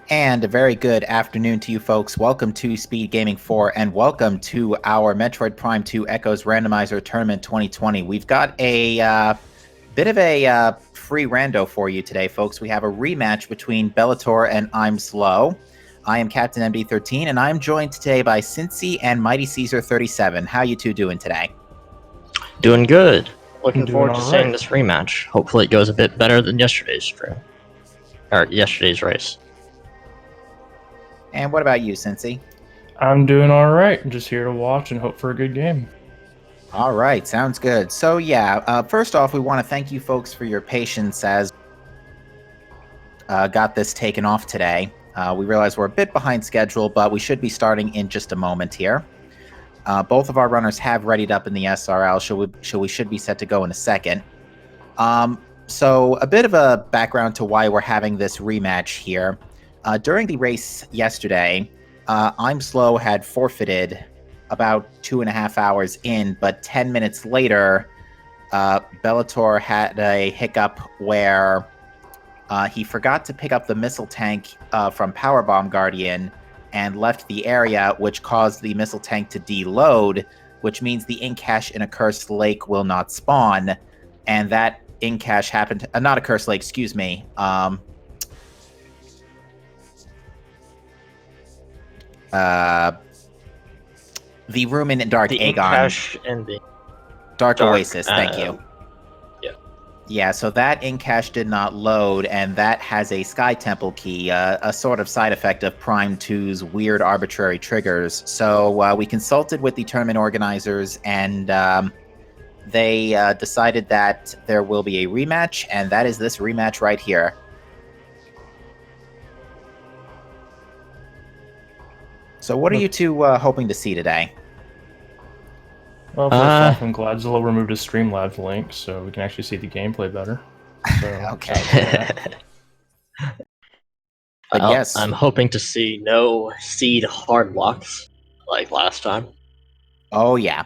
And a very good afternoon to you folks. Welcome to Speed Gaming 4 and welcome to our Metroid Prime 2 Echoes Randomizer Tournament 2020. We've got a bit of a free rando for you today, folks. We have a rematch between Belattor and I'm Slow. I am Captain MD13 and I'm joined today by Cincy and Mighty Caesar 37. How you two doing today? Doing good. Looking Doing forward to all seeing right. this rematch. Hopefully it goes a bit better than yesterday's stream. Or yesterday's race. And what about you, Cincy? I'm doing all right. I'm just here to watch and hope for a good game. All right, sounds good. So yeah, first off, we want to thank you folks for your patience as got this taken off today. We realize we're a bit behind schedule, but we should be starting in just a moment here. Both of our runners have readied up in the SRL, so we should be set to go in a second. So a bit of a background to why we're having this rematch here. During the race yesterday, I'm Slow had forfeited about 2.5 hours in, but 10 minutes later, Belattor had a hiccup where he forgot to pick up the missile tank from Powerbomb Guardian and left the area, which caused the missile tank to deload, which means the ink cache in a cursed lake will not spawn. And that ink cache happened, not a cursed lake, excuse me. The room in Dark The Aegon. ink cache and the Dark Oasis, thank you. Yeah. Yeah, so that ink cache did not load, and that has a Sky Temple key, a sort of side effect of Prime 2's weird arbitrary triggers. So we consulted with the tournament organizers, and they decided that there will be a rematch, and that is this rematch right here. So what are you two hoping to see today? Well, first off, I'm glad Zillow removed his Streamlabs link so we can actually see the gameplay better. So, Okay. But yes. I'm hoping to see no seed hard locks like last time. Oh, yeah.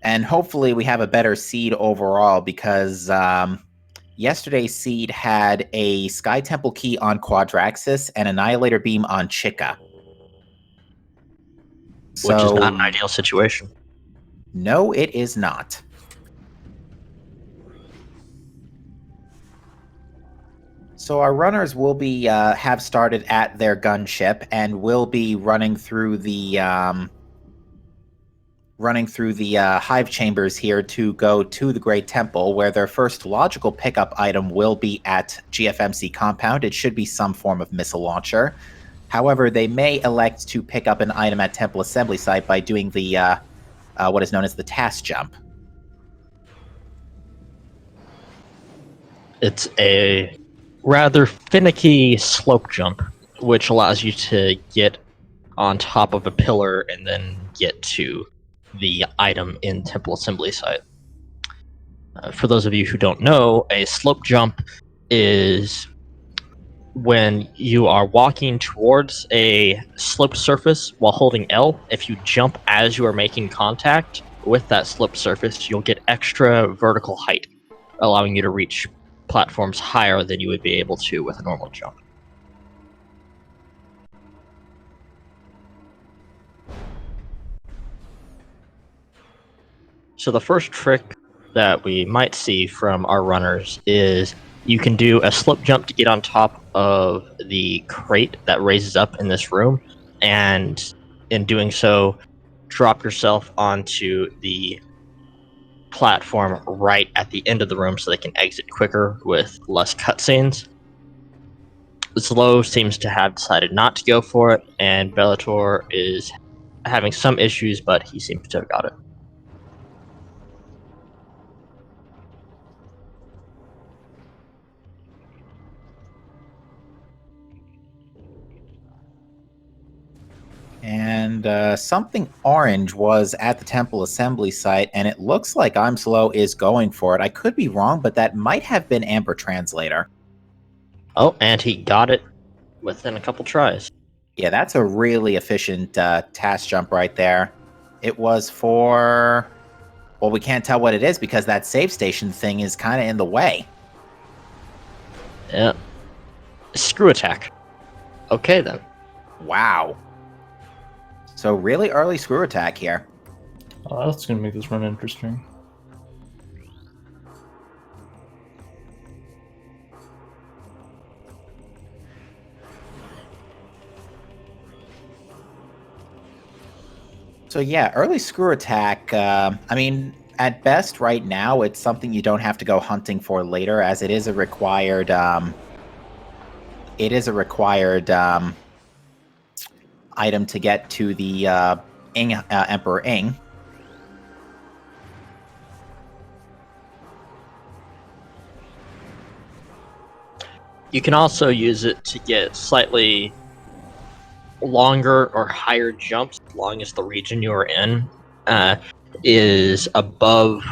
And hopefully we have a better seed overall because yesterday's seed had a Sky Temple key on Quadraxis and Annihilator Beam on Chica. Which is not an ideal situation. No, it is not. So our runners will be have started at their gunship and will be running through the hive chambers here to go to the Great Temple, where their first logical pickup item will be at GFMC compound. It should be some form of missile launcher. However, they may elect to pick up an item at Temple Assembly Site by doing the what is known as the task jump. It's a rather finicky slope jump, which allows you to get on top of a pillar and then get to the item in Temple Assembly Site. For those of you who don't know, a slope jump is when you are walking towards a sloped surface while holding L. If you jump as you are making contact with that sloped surface, you'll get extra vertical height, allowing you to reach platforms higher than you would be able to with a normal jump. So the first trick that we might see from our runners is you can do a slip jump to get on top of the crate that raises up in this room, and in doing so, drop yourself onto the platform right at the end of the room so they can exit quicker with less cutscenes. Slow seems to have decided not to go for it, and Belattor is having some issues, but he seems to have got it. And something orange was at the Temple Assembly Site, and it looks like I'm Slow is going for it. I could be wrong, but that might have been Amber Translator. Oh, and he got it within a couple tries. Yeah, that's a really efficient task jump right there. It was for... Well, we can't tell what it is because that save station thing is kind of in the way. Yeah. Screw attack. Okay, then. Wow. So really early screw attack here. That's going to make this run interesting. So yeah, early screw attack. I mean, at best, right now, it's something you don't have to go hunting for later, as it is a required. It is a required item to get to the Emperor Ing. You can also use it to get slightly longer or higher jumps, as long as the region you're in is above,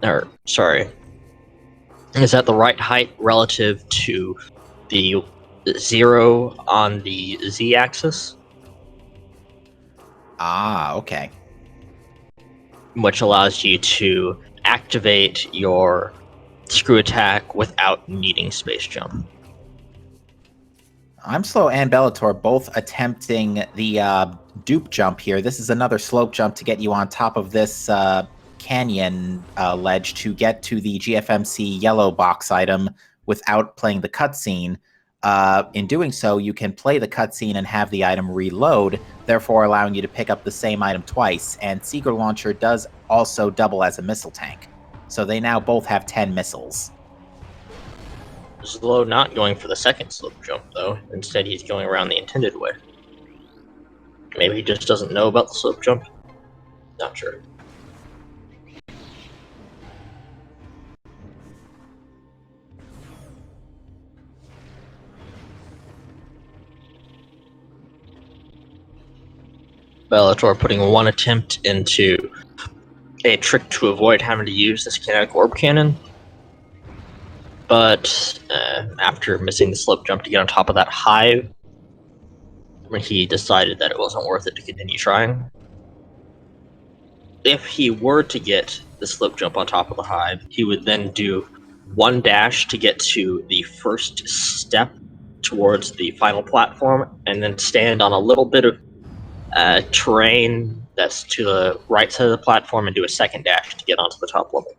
or sorry, is at the right height relative to the 0 on the z-axis, Ah, okay. which allows you to activate your screw attack without needing space jump. I'm Slow and Belattor both attempting the dupe jump here. This is another slope jump to get you on top of this canyon ledge to get to the GFMC yellow box item without playing the cutscene. In doing so, you can play the cutscene and have the item reload, therefore allowing you to pick up the same item twice. And Seeger Launcher does also double as a missile tank. So they now both have 10 missiles. Slow not going for the second slope jump, though. Instead, he's going around the intended way. Maybe he just doesn't know about the slope jump. Not sure. Bellator putting one attempt into a trick to avoid having to use this kinetic orb cannon. But after missing the slope jump to get on top of that hive, he decided that it wasn't worth it to continue trying. If he were to get the slope jump on top of the hive, he would then do one dash to get to the first step towards the final platform, and then stand on a little bit of terrain that's to the right side of the platform and do a second dash to get onto the top level.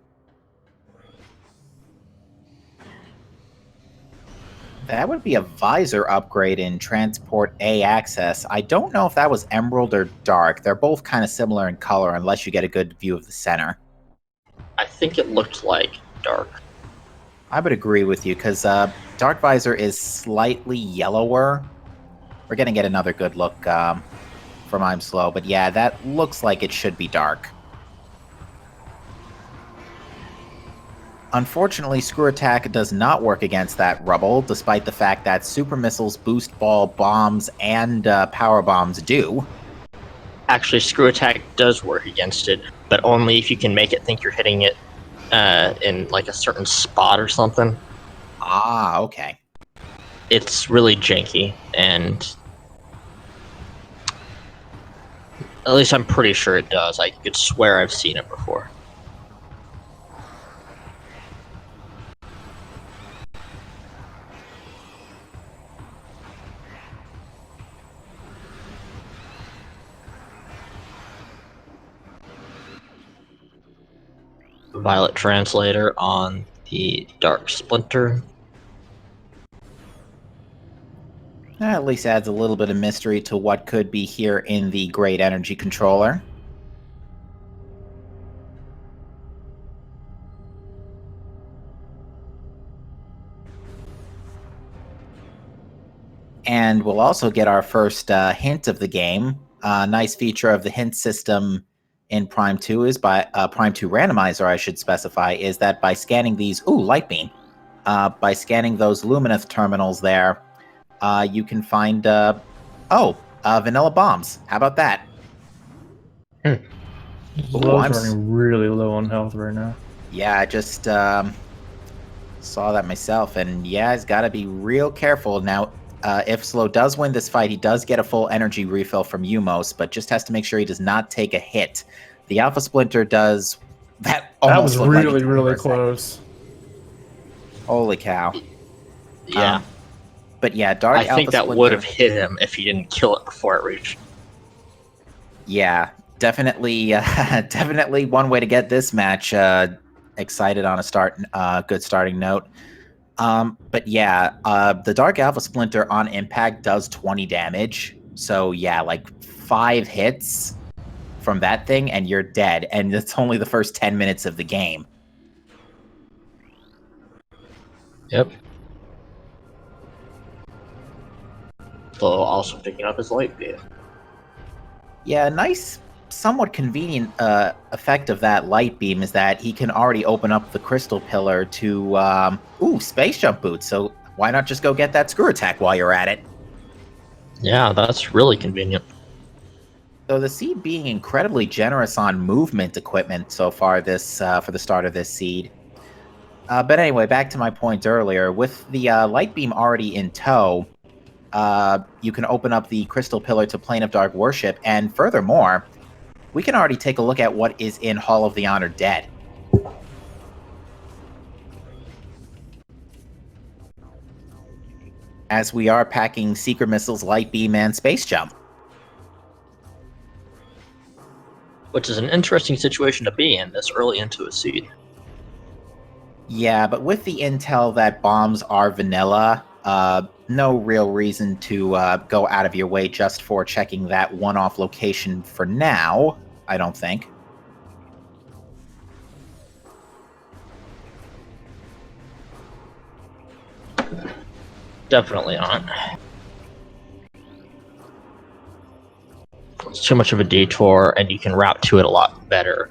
That would be a visor upgrade in Transport A access. I don't know if that was Emerald or Dark. They're both kind of similar in color unless you get a good view of the center. I think it looked like Dark. I would agree with you, because Dark Visor is slightly yellower. We're going to get another good look from I'm Slow, but yeah, that looks like it should be Dark. Unfortunately, Screw Attack does not work against that rubble, despite the fact that Super Missiles, Boost Ball, Bombs, and Power Bombs do. Actually, Screw Attack does work against it, but only if you can make it think you're hitting it in like a certain spot or something. Ah, okay. It's really janky, and at least I'm pretty sure it does. I could swear I've seen it before. Violet Translator on the Dark Splinter. That at least adds a little bit of mystery to what could be here in the Great Energy Controller. And we'll also get our first hint of the game. A nice feature of the hint system in Prime 2 is Prime 2 Randomizer, I should specify, is that by scanning these... Ooh, Light Beam. By scanning those Lumineth terminals there, you can find... Vanilla Bombs. How about that? Low's running really low on health right now. Yeah, I just saw that myself, and yeah, he's got to be real careful. Now, if Slow does win this fight, he does get a full energy refill from Umos, but just has to make sure he does not take a hit. The Alpha Splinter does... That almost was really, really close. Holy cow. Yeah. But yeah, Dark I think Alpha that Splinter. would have hit him if he didn't kill it before it reached. Yeah, definitely, definitely one way to get this match excited on a good starting note. But yeah, the Dark Alpha Splinter on impact does 20 damage. So yeah, like 5 hits from that thing and you're dead. And it's only the first 10 minutes of the game. Yep. So also picking up his light beam. Yeah, nice, somewhat convenient effect of that light beam is that he can already open up the crystal pillar to, space jump boots. So why not just go get that screw attack while you're at it? Yeah, that's really convenient. So the seed being incredibly generous on movement equipment so far this for the start of this seed. But anyway, back to my point earlier. With the light beam already in tow, you can open up the crystal pillar to Plane of Dark Worship, and furthermore, we can already take a look at what is in Hall of the Honored Dead. As we are packing Seeker Missiles, Light Beam, and Space Jump. Which is an interesting situation to be in this early into a seed. Yeah, but with the intel that bombs are vanilla, no real reason to go out of your way just for checking that one-off location for now, I don't think. Definitely not. It's too much of a detour, and you can route to it a lot better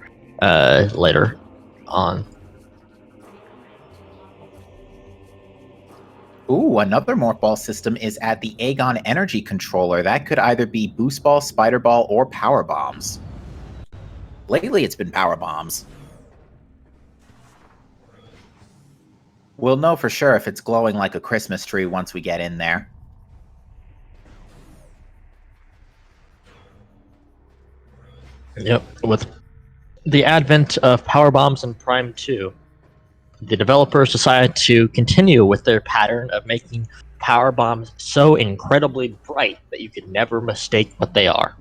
later on. Ooh, another morph ball system is at the Aegon Energy Controller. That could either be Boost Ball, Spider Ball, or Power Bombs. Lately, it's been Power Bombs. We'll know for sure if it's glowing like a Christmas tree once we get in there. Yep, with the advent of power bombs in Prime 2, the developers decided to continue with their pattern of making power bombs so incredibly bright that you could never mistake what they are.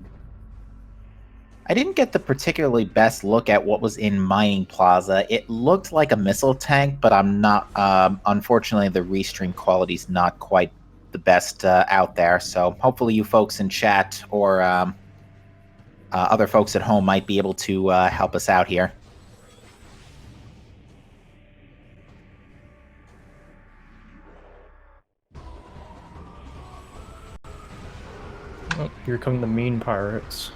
I didn't get the particularly best look at what was in Mining Plaza. It looked like a missile tank, but I'm not. Unfortunately, the restream quality's not quite the best out there. So hopefully, you folks in chat or other folks at home might be able to help us out here. Oh, here come the mean pirates.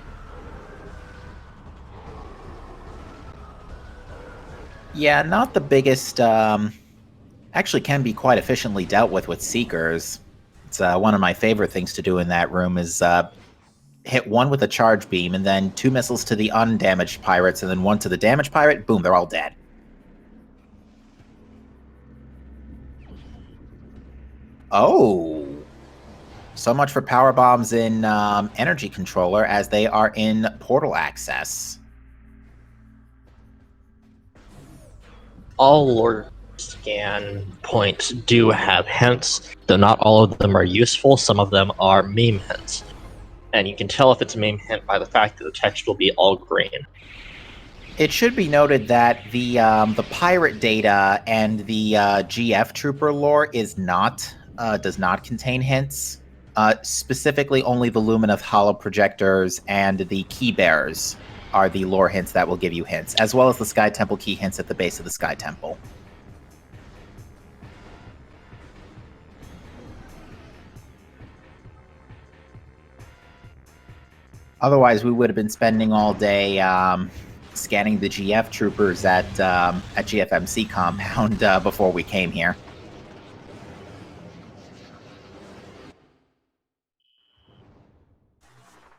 Yeah, not the biggest. Actually, can be quite efficiently dealt with Seekers. It's one of my favorite things to do in that room is hit one with a charge beam, and then 2 missiles to the undamaged pirates, and then 1 to the damaged pirate. Boom, they're all dead. Oh. So much for power bombs in Energy Controller, as they are in Portal Access. All lore scan points do have hints, though not all of them are useful. Some of them are meme hints. And you can tell if it's a meme hint by the fact that the text will be all green. It should be noted that the pirate data and the GF Trooper lore is not does not contain hints. Specifically, only the Lumineth Hollow Projectors and the Key Bearers are the lore hints that will give you hints, as well as the Sky Temple key hints at the base of the Sky Temple. Otherwise, we would have been spending all day scanning the GF troopers at GFMC compound before we came here.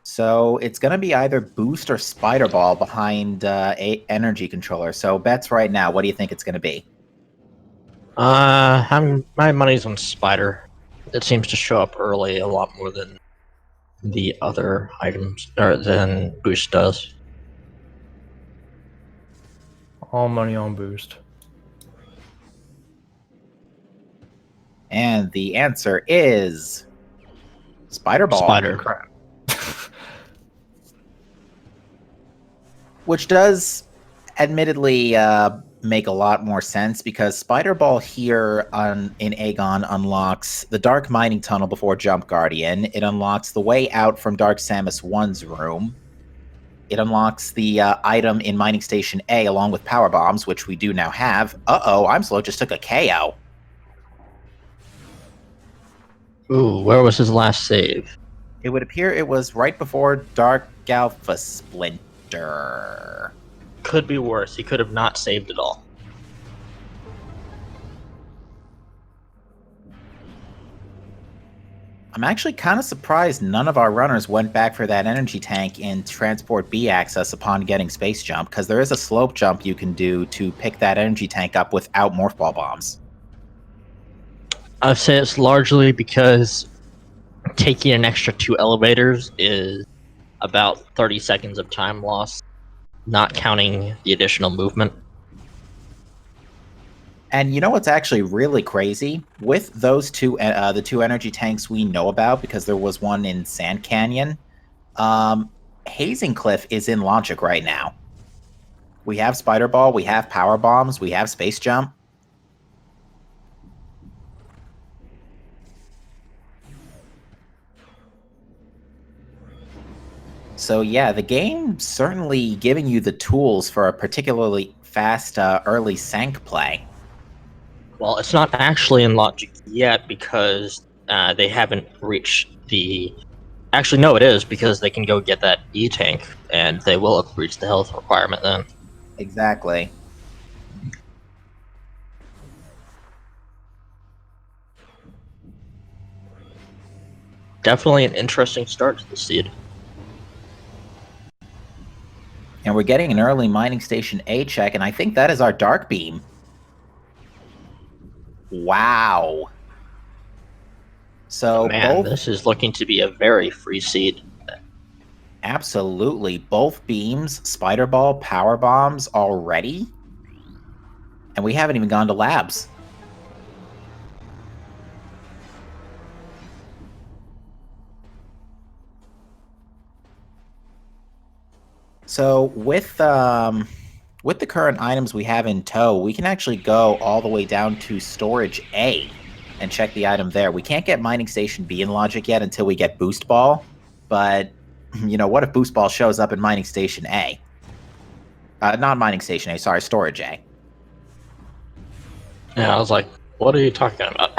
So it's going to be either Boost or Spider Ball behind Energy Controller. So bets right now. What do you think it's going to be? My money's on Spider. It seems to show up early a lot more than the other items, or than Boost does. All money on Boost. And the answer is Spider Ball. Spider. Crap. Which does admittedly make a lot more sense because Spider Ball here in Aegon unlocks the Dark Mining Tunnel before Jump Guardian. It unlocks the way out from Dark Samus 1's room. It unlocks the item in Mining Station A along with Power Bombs, which we do now have. Uh-oh, I'm slow just took a KO. Ooh, where was his last save? It would appear it was right before Dark Alpha Splinter. Could be worse. He could have not saved it all. I'm actually kind of surprised none of our runners went back for that energy tank in Transport B access upon getting Space Jump, because there is a slope jump you can do to pick that energy tank up without Morph Ball bombs. I'd say it's largely because taking an extra 2 elevators is about 30 seconds of time loss, not counting the additional movement. And you know what's actually really crazy? With those the two energy tanks we know about, because there was one in Sand Canyon, Hazing Cliff is in Logic right now. We have Spider Ball, we have Power Bombs, we have Space Jump. So yeah, the game certainly giving you the tools for a particularly fast early Sank play. Well, it's not actually in Logic yet because they haven't reached the... Actually, no, it is because they can go get that E-Tank, and they will have reached the health requirement then. Exactly. Definitely an interesting start to the seed. And we're getting an early Mining Station A check, and I think that is our Dark Beam. Wow. So Man, this is looking to be a very free seed. Absolutely. Both beams, Spider Ball, Power Bombs already. And we haven't even gone to labs. So with the current items we have in tow, we can actually go all the way down to Storage A and check the item there. We can't get Mining Station B in Logic yet until we get Boost Ball, but you know, what if Boost Ball shows up in Mining Station A? Not Mining Station A, sorry, Storage A. Yeah, I was like, what are you talking about?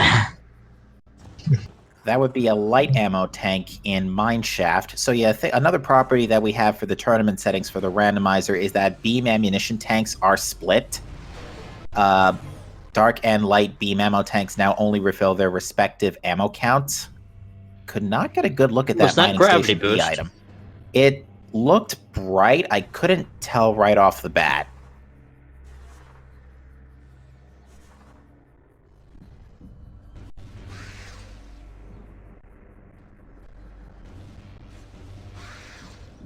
That would be a light ammo tank in Mineshaft. So yeah, another property that we have for the tournament settings for the randomizer is that beam ammunition tanks are split. Dark and light beam ammo tanks now only refill their respective ammo counts. Could not get a good look at that Mining Station B item. It looked bright. I couldn't tell right off the bat.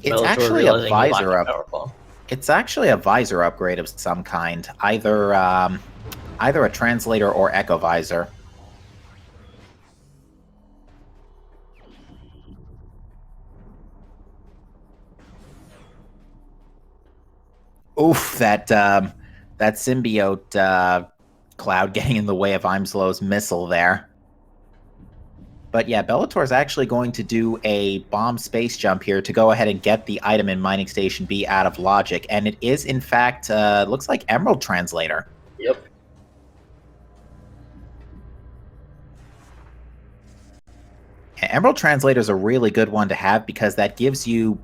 It's actually a visor up. It's actually a visor upgrade of some kind, either a translator or echo visor. Oof, that symbiote cloud getting in the way of Imslow's missile there. But yeah, Belattor is actually going to do a bomb space jump here to go ahead and get the item in Mining Station B out of Logic. And it is, in fact, looks like Emerald Translator. Yep. Emerald Translator is a really good one to have because that gives you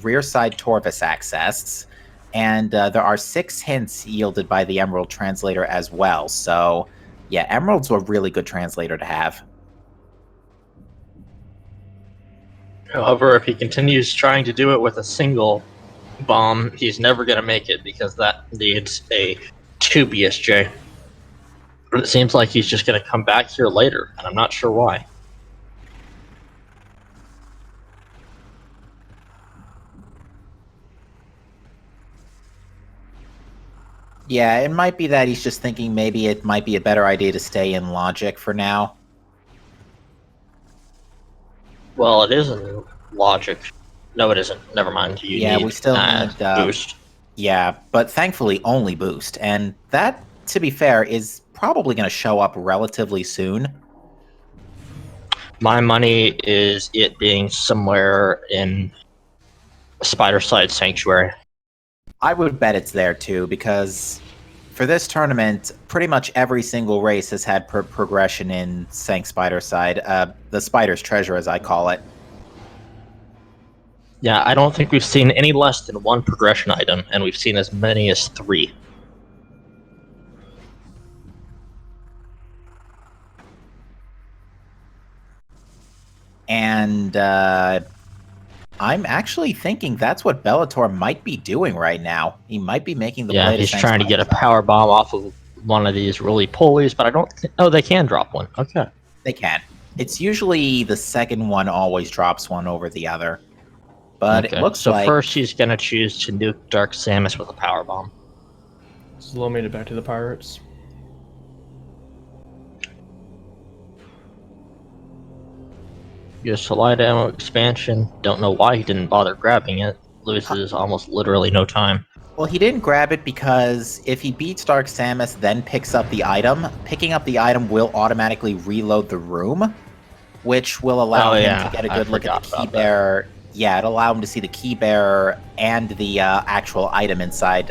rear side Torvis access. And there are 6 hints yielded by the Emerald Translator as well. So yeah, Emerald's a really good translator to have. However, if he continues trying to do it with a single bomb, he's never going to make it because that needs a 2 BSJ. But it seems like he's just going to come back here later, and I'm not sure why. Yeah, it might be that he's just thinking maybe it might be a better idea to stay in logic for now. Well, it isn't logic. No, it isn't. Never mind. You Yeah, need we still need boost. Yeah, but thankfully only boost, and that, to be fair, is probably going to show up relatively soon. My money is it being somewhere in Spider-Side Sanctuary. I would bet it's there too, because for this tournament, pretty much every single race has had progression in Sank Spider Side, the Spider's Treasure, as I call it. Yeah, I don't think we've seen any less than one progression item, and we've seen as many as 3. And I'm actually thinking that's what Belattor might be doing right now. He might be making the play to he's Sank trying to get a Spider Side. power bomb off of one of these really pulleys, but I don't. Oh, they can drop one. Okay. They can. It's usually the second one always drops one over the other. But Okay. it looks so like... first he's gonna choose to nuke Dark Samus with a power bomb. Slow made it back to the pirates. Just a light ammo expansion. Don't know why he didn't bother grabbing it. Loses almost literally no time. Well, he didn't grab it because if he beats Dark Samus, then picks up the item, picking up the item will automatically reload the room, which will allow him to get a good look at the key bearer. Yeah, it'll allow him to see the key bearer and the actual item inside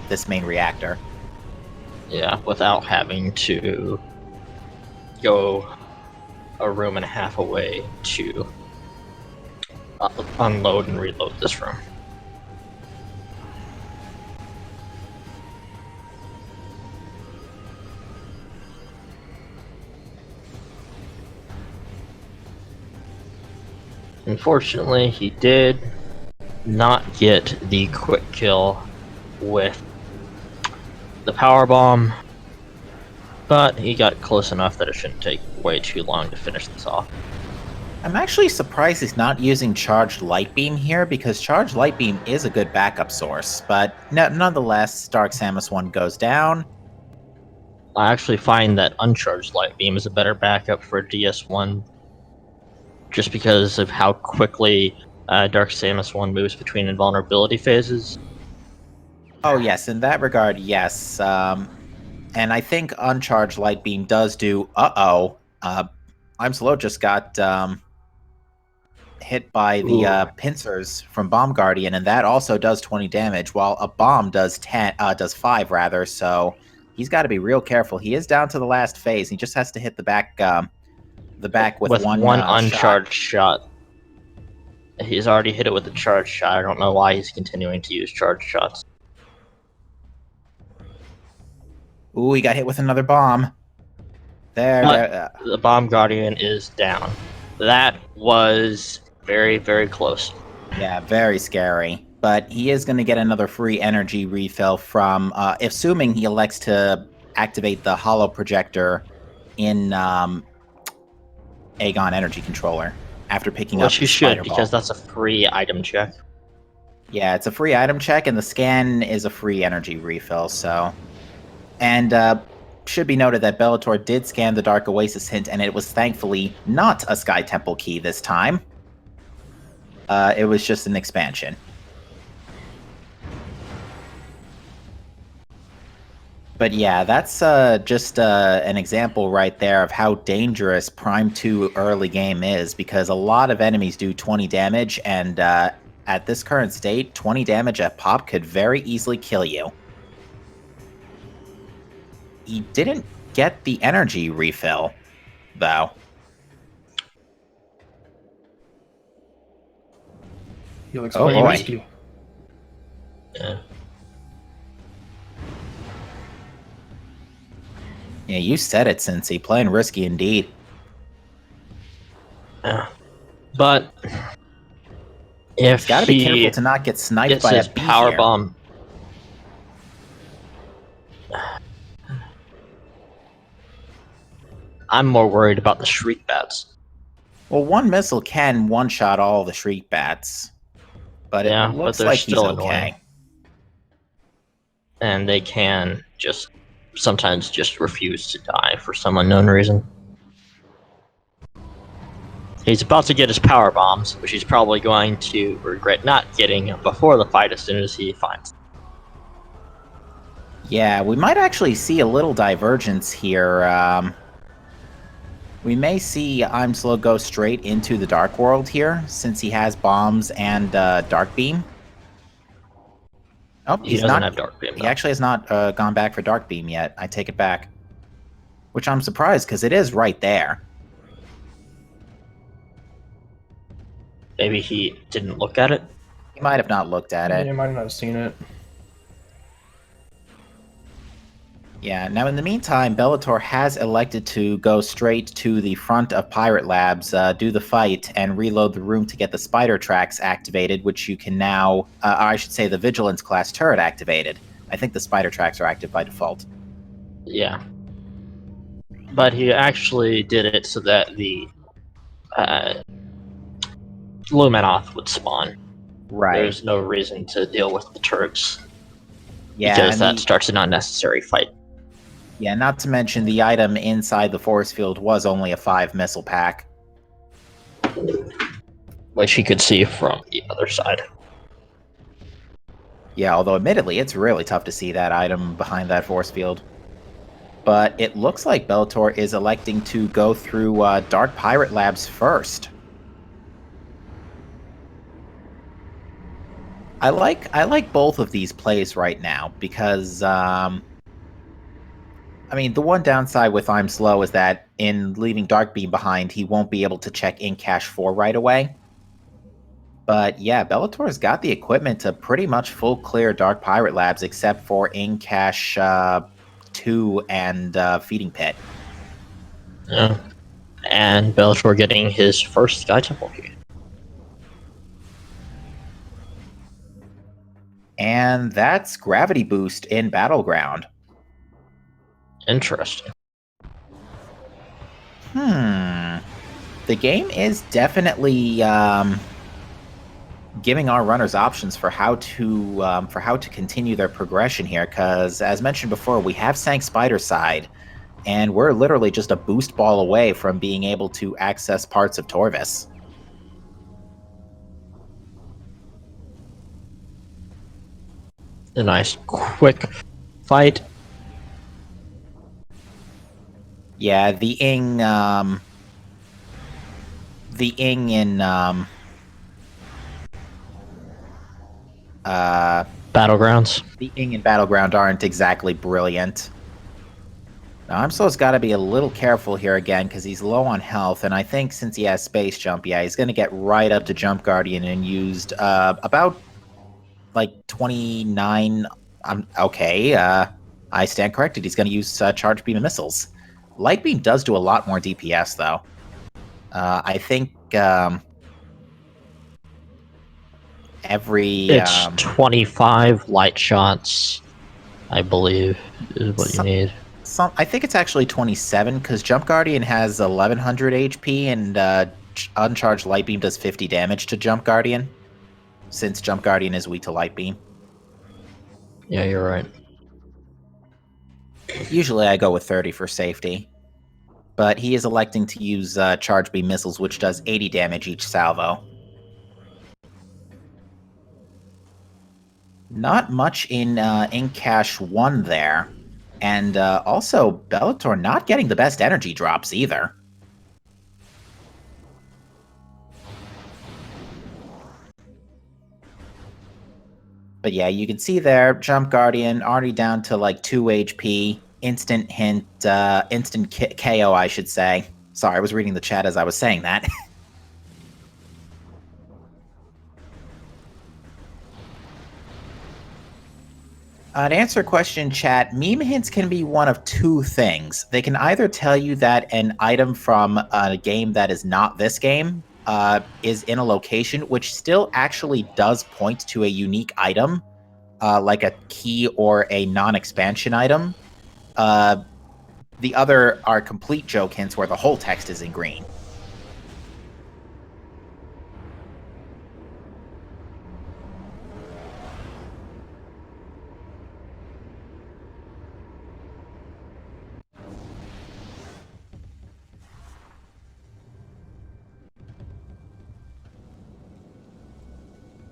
this main reactor. Yeah, without having to go a room and a half away to unload and reload this room. Unfortunately, he did not get the quick kill with the power bomb, but he got close enough that it shouldn't take way too long to finish this off. I'm actually surprised he's not using Charged Light Beam here, because Charged Light Beam is a good backup source, but nonetheless, Dark Samus 1 goes down. I actually find that Uncharged Light Beam is a better backup for DS1, just because of how quickly Dark Samus 1 moves between invulnerability phases. Oh yes, in that regard, yes. And I think Uncharged Light Beam does do... I'm Slow just got hit by the pincers from Bomb Guardian, and that also does 20 damage, while a bomb does 5 rather, so he's got to be real careful. He is down to the last phase. He just has to hit the back with one uncharged shot. He's already hit it with a charged shot. I don't know why he's continuing to use charged shots. Ooh, he got hit with another bomb. There. The Bomb Guardian is down. That was very, very close. Yeah, very scary. But he is going to get another free energy refill from, assuming he elects to activate the holo projector in Aegon Energy Controller after picking up the Which you should, Spider because Ball. that's a free item check. Yeah, it's a free item check, and the scan is a free energy refill, so... And should be noted that Belattor did scan the Dark Oasis hint, and it was thankfully not a Sky Temple key this time. It was just an expansion. But yeah, that's just an example right there of how dangerous Prime 2 early game is, because a lot of enemies do 20 damage, and at this current state, 20 damage at pop could very easily kill you. He didn't get the energy refill, though. He likes Oh, playing boy. risky. Yeah. Yeah, you said it, Cincy. Playing risky indeed. Yeah. But if Gotta be careful to not get sniped gets by his a bee power here. bomb, I'm more worried about the Shriek Bats. Well, one missile can one-shot all the Shriek Bats, but it Yeah, but looks they're like he's still okay. annoying. and they can just sometimes just refuse to die for some unknown reason. He's about to get his power bombs, which he's probably going to regret not getting before the fight as soon as he finds them. Yeah, we might actually see a little divergence here. We may see I'm Slow go straight into the Dark World here, since he has bombs and Dark Beam. Oh, He doesn't have Dark Beam, He though. actually has not gone back for Dark Beam yet. I take it back. Which I'm surprised, because it is right there. Maybe he didn't look at it? He might have not looked at it. You might not have seen it. Yeah, now in the meantime, Belattor has elected to go straight to the front of Pirate Labs, do the fight, and reload the room to get the spider tracks activated, which you can now, I should say the Vigilance class turret activated. I think the spider tracks are active by default. Yeah. But he actually did it so that the Luminoth would spawn. Right. There's no reason to deal with the turrets. Yeah, Because that starts an unnecessary fight. Yeah, not to mention the item inside the force field was only a 5 missile pack. Which he could see from the other side. Yeah, although admittedly, it's really tough to see that item behind that force field. But it looks like Belattor is electing to go through Dark Pirate Labs first. I like both of these plays right now because I mean, the one downside with I'm Slow is that in leaving Dark Beam behind, he won't be able to check in Cache 4 right away. But yeah, Bellator's got the equipment to pretty much full clear Dark Pirate Labs except for in Cache 2 and Feeding Pit. Yeah. And Bellator getting his first Sky Temple key. And that's Gravity Boost in Battleground. Interesting. The game is definitely giving our runners options for how to continue their progression here. Because as mentioned before, we have Sank Spider side, and we're literally just a boost ball away from being able to access parts of Torvis. A nice quick fight. Yeah, the Ing in Battlegrounds. the Ing and Battleground aren't exactly brilliant. Now, Amso's got to be a little careful here again because he's low on health, and I think since he has Space Jump, yeah, he's going to get right up to Jump Guardian and used about like 29. Okay, I stand corrected. He's going to use Charge Beam and Missiles. Light Beam does do a lot more DPS, though. I think It's 25 light shots, I believe, is what you need. I think it's actually 27 because Jump Guardian has 1100 HP and Uncharged Light Beam does 50 damage to Jump Guardian, since Jump Guardian is weak to Light Beam. Yeah, you're right. Usually I go with 30 for safety, but he is electing to use Charge Beam Missiles, which does 80 damage each salvo. Not much in Cache 1 there. And also, Bellator not getting the best energy drops either. But yeah, you can see there, Jump Guardian already down to like 2 HP. Instant hint, instant KO, I should say. Sorry, I was reading the chat as I was saying that. To answer a question, chat, meme hints can be one of two things. They can either tell you that an item from a game that is not this game is in a location, which still actually does point to a unique item, like a key or a non-expansion item. The other are complete joke hints where the whole text is in green.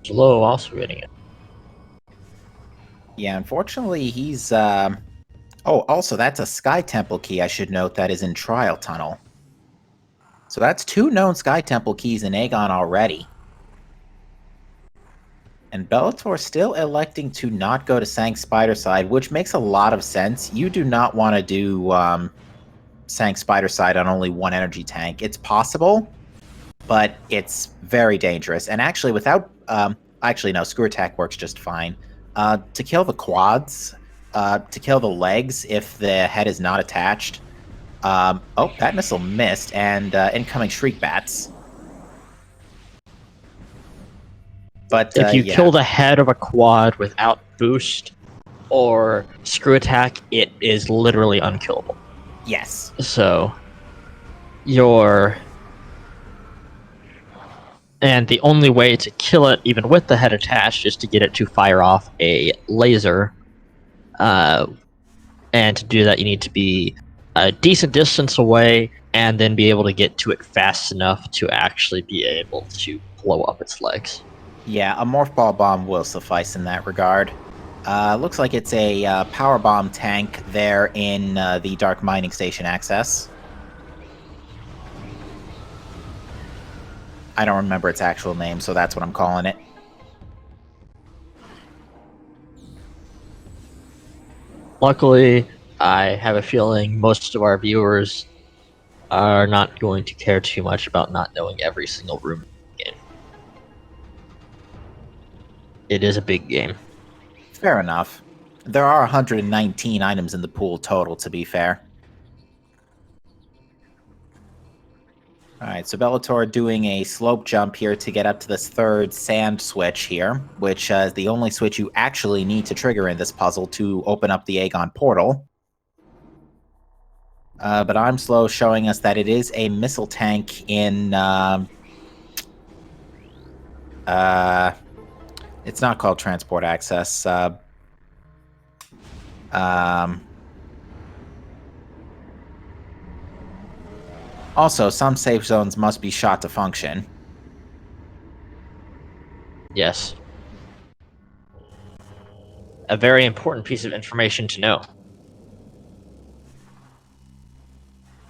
Slow also getting it. Yeah, unfortunately, he's. Oh, also, that's a Sky Temple key, I should note, that is in Trial Tunnel. So that's 2 known Sky Temple keys in Aegon already. And Bellator still electing to not go to Sank Spider side, which makes a lot of sense. You do not want to do Sank Spider side on only 1 energy tank. It's possible, but it's very dangerous. And actually, without... actually, no, Screw Attack works just fine. To kill the quads, to kill the legs if the head is not attached... oh, that missile missed, and incoming Shriek Bats. But If you yeah. kill the head of a quad without boost or screw attack, it is literally unkillable. Yes. So, and the only way to kill it, even with the head attached, is to get it to fire off a laser. And to do that, you need to be a decent distance away, and then be able to get to it fast enough to actually be able to blow up its legs. Yeah, a Morph Ball Bomb will suffice in that regard. Looks like it's a Power Bomb tank there in the Dark Mining Station access. I don't remember its actual name, so that's what I'm calling it. Luckily, I have a feeling most of our viewers are not going to care too much about not knowing every single room in the game. It is a big game. Fair enough. There are 119 items in the pool total, to be fair. Alright, so Bellator doing a slope jump here to get up to this 3rd sand switch here, which is the only switch you actually need to trigger in this puzzle to open up the Aegon portal. But I'm slow showing us that it is a missile tank in... it's not called transport access. Also, some safe zones must be shot to function. Yes. A very important piece of information to know.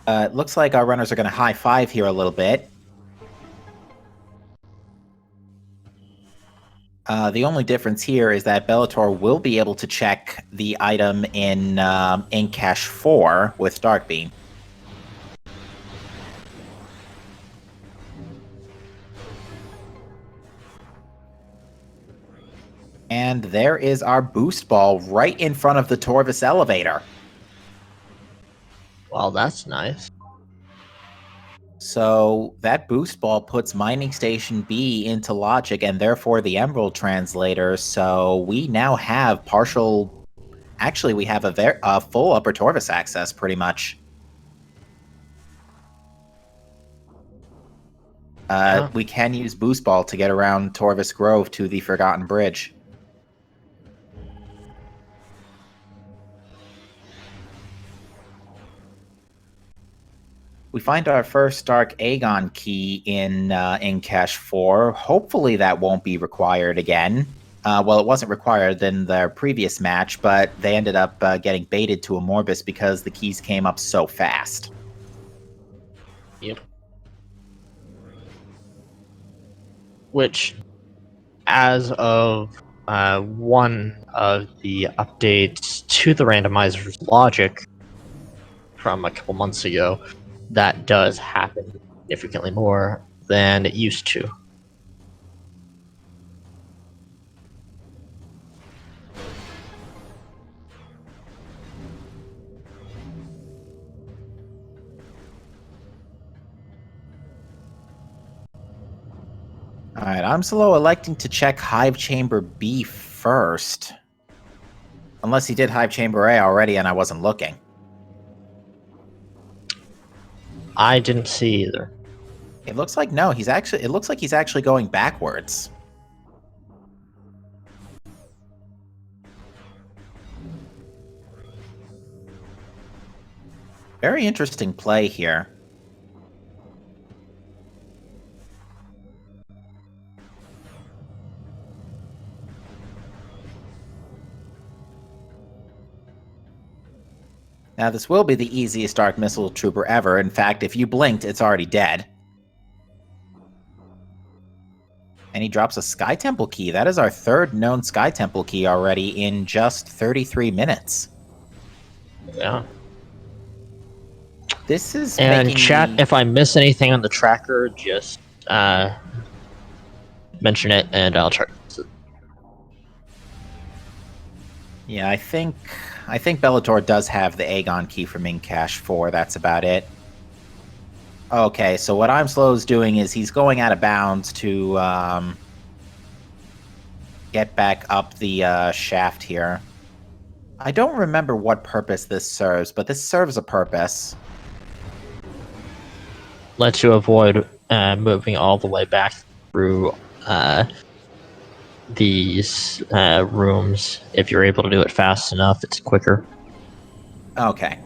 It looks like our runners are going to high-five here a little bit. The only difference here is that Bellator will be able to check the item in Cache 4 with Dark Beam. And there is our boost ball right in front of the Torvis elevator. Well, that's nice. So that boost ball puts Mining Station B into logic and therefore the Emerald Translator. So we now have partial... Actually, we have a full Upper Torvis access, pretty much. We can use Boost Ball to get around Torvis Grove to the Forgotten Bridge. We find our first Dark Aegon key in Cache 4. Hopefully that won't be required again. Well, it wasn't required in their previous match, but they ended up getting baited to a Morbus because the keys came up so fast. Yep. Which, as of one of the updates to the randomizer's logic from a couple months ago, that does happen significantly more than it used to. Alright, I'm slow electing to check Hive Chamber B first. Unless he did Hive Chamber A already and I wasn't looking. I didn't see either. It looks like no, it looks like he's actually going backwards. Very interesting play here. Now, this will be the easiest Dark Missile Trooper ever. In fact, if you blinked, it's already dead. And he drops a Sky Temple key. That is our third known Sky Temple key already in just 33 minutes. Yeah. This is And making chat, me... if I miss anything on the tracker, just mention it and I'll try. Yeah, I think Belattor does have the Aegon key from Incash 4. That's about it. Okay, so what I'm slow is doing is he's going out of bounds to get back up the shaft here. I don't remember what purpose this serves, but this serves a purpose. Lets you avoid moving all the way back through these rooms. If you're able to do it fast enough, it's quicker. Okay.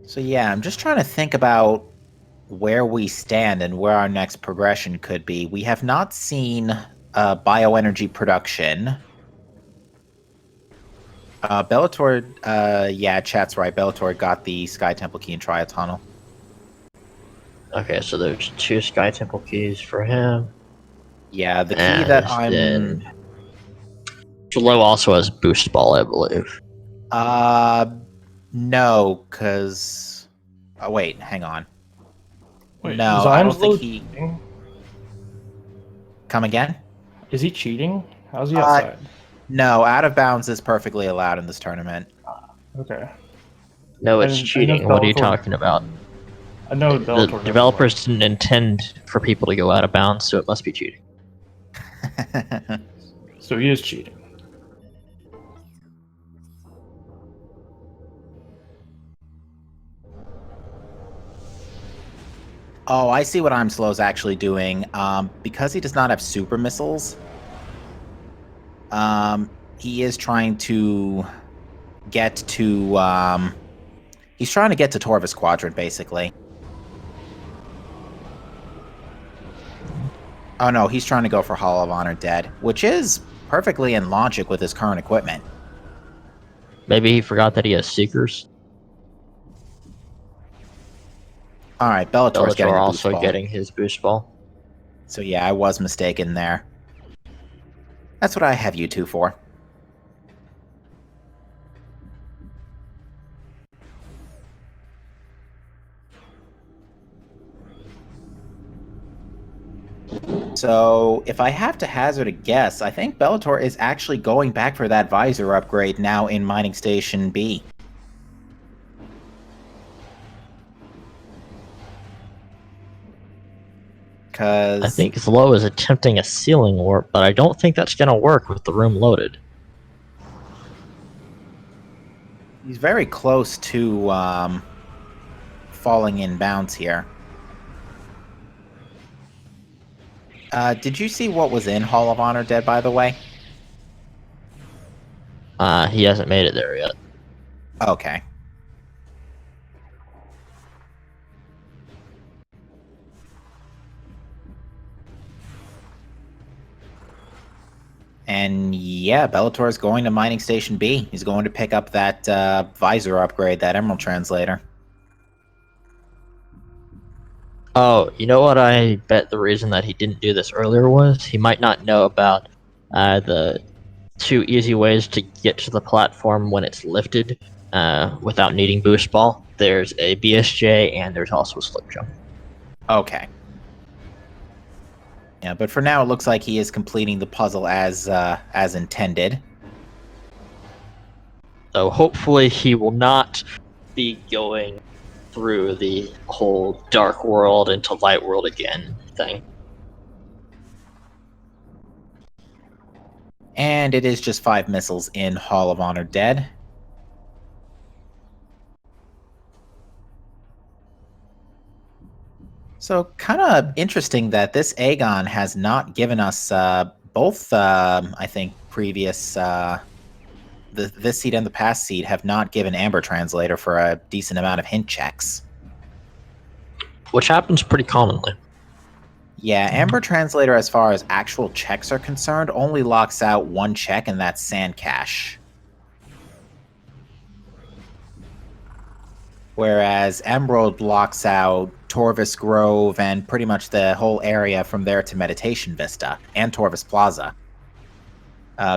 So yeah, I'm just trying to think about where we stand and where our next progression could be. We have not seen bioenergy production. Belattor, yeah, chat's right. Belattor got the Sky Temple key in Triatunnel. Okay, so there's 2 Sky Temple keys for him. Yeah, the key that I'm... Then Slow also has Boost Ball, I believe. No, because... Oh, wait, hang on. Wait, No, I don't think he... Come again? Is he cheating? How's he outside? No, out of bounds is perfectly allowed in this tournament. Okay. No, it's cheating. What are you talking about? I know the developers didn't intend for people to go out of bounds, so it must be cheating. So he is cheating. Oh, I see what I'm Slow's actually doing. Because he does not have super missiles, he is trying to get to, he's trying to get to Torva's Quadrant, basically. Oh no, he's trying to go for Hall of Honor Dead, which is perfectly in logic with his current equipment. Maybe he forgot that he has Seekers. Alright, Bellator's getting a boost also ball. getting his boost ball. So yeah, I was mistaken there. That's what I have you two for. So, if I have to hazard a guess, I think Bellator is actually going back for that visor upgrade now in Mining Station B. Because I think Slow is attempting a ceiling warp, but I don't think that's going to work with the room loaded. he's very close to falling in bounds here. Did you see what was in Hall of Honor Dead, by the way? He hasn't made it there yet. Okay. And yeah, Bellator is going to Mining Station B. He's going to pick up that visor upgrade, that Emerald Translator. Oh, you know what I bet the reason that he didn't do this earlier was? He might not know about the 2 easy ways to get to the platform when it's lifted without needing boost ball. There's a BSJ and there's also a slip jump. Okay. Yeah, but for now it looks like he is completing the puzzle as intended. So hopefully he will not be going through the whole dark world into light world again thing. And it is just 5 missiles in Hall of Honor Dead. So, kind of interesting that this Aegon has not given us both, I think, previous, this seed and the past seed have not given Amber Translator for a decent amount of hint checks. Which happens pretty commonly. Yeah, Amber Translator, as far as actual checks are concerned, only locks out one check, and that's Sand Cache. Whereas Emerald locks out Torvis Grove and pretty much the whole area from there to Meditation Vista and Torvis Plaza.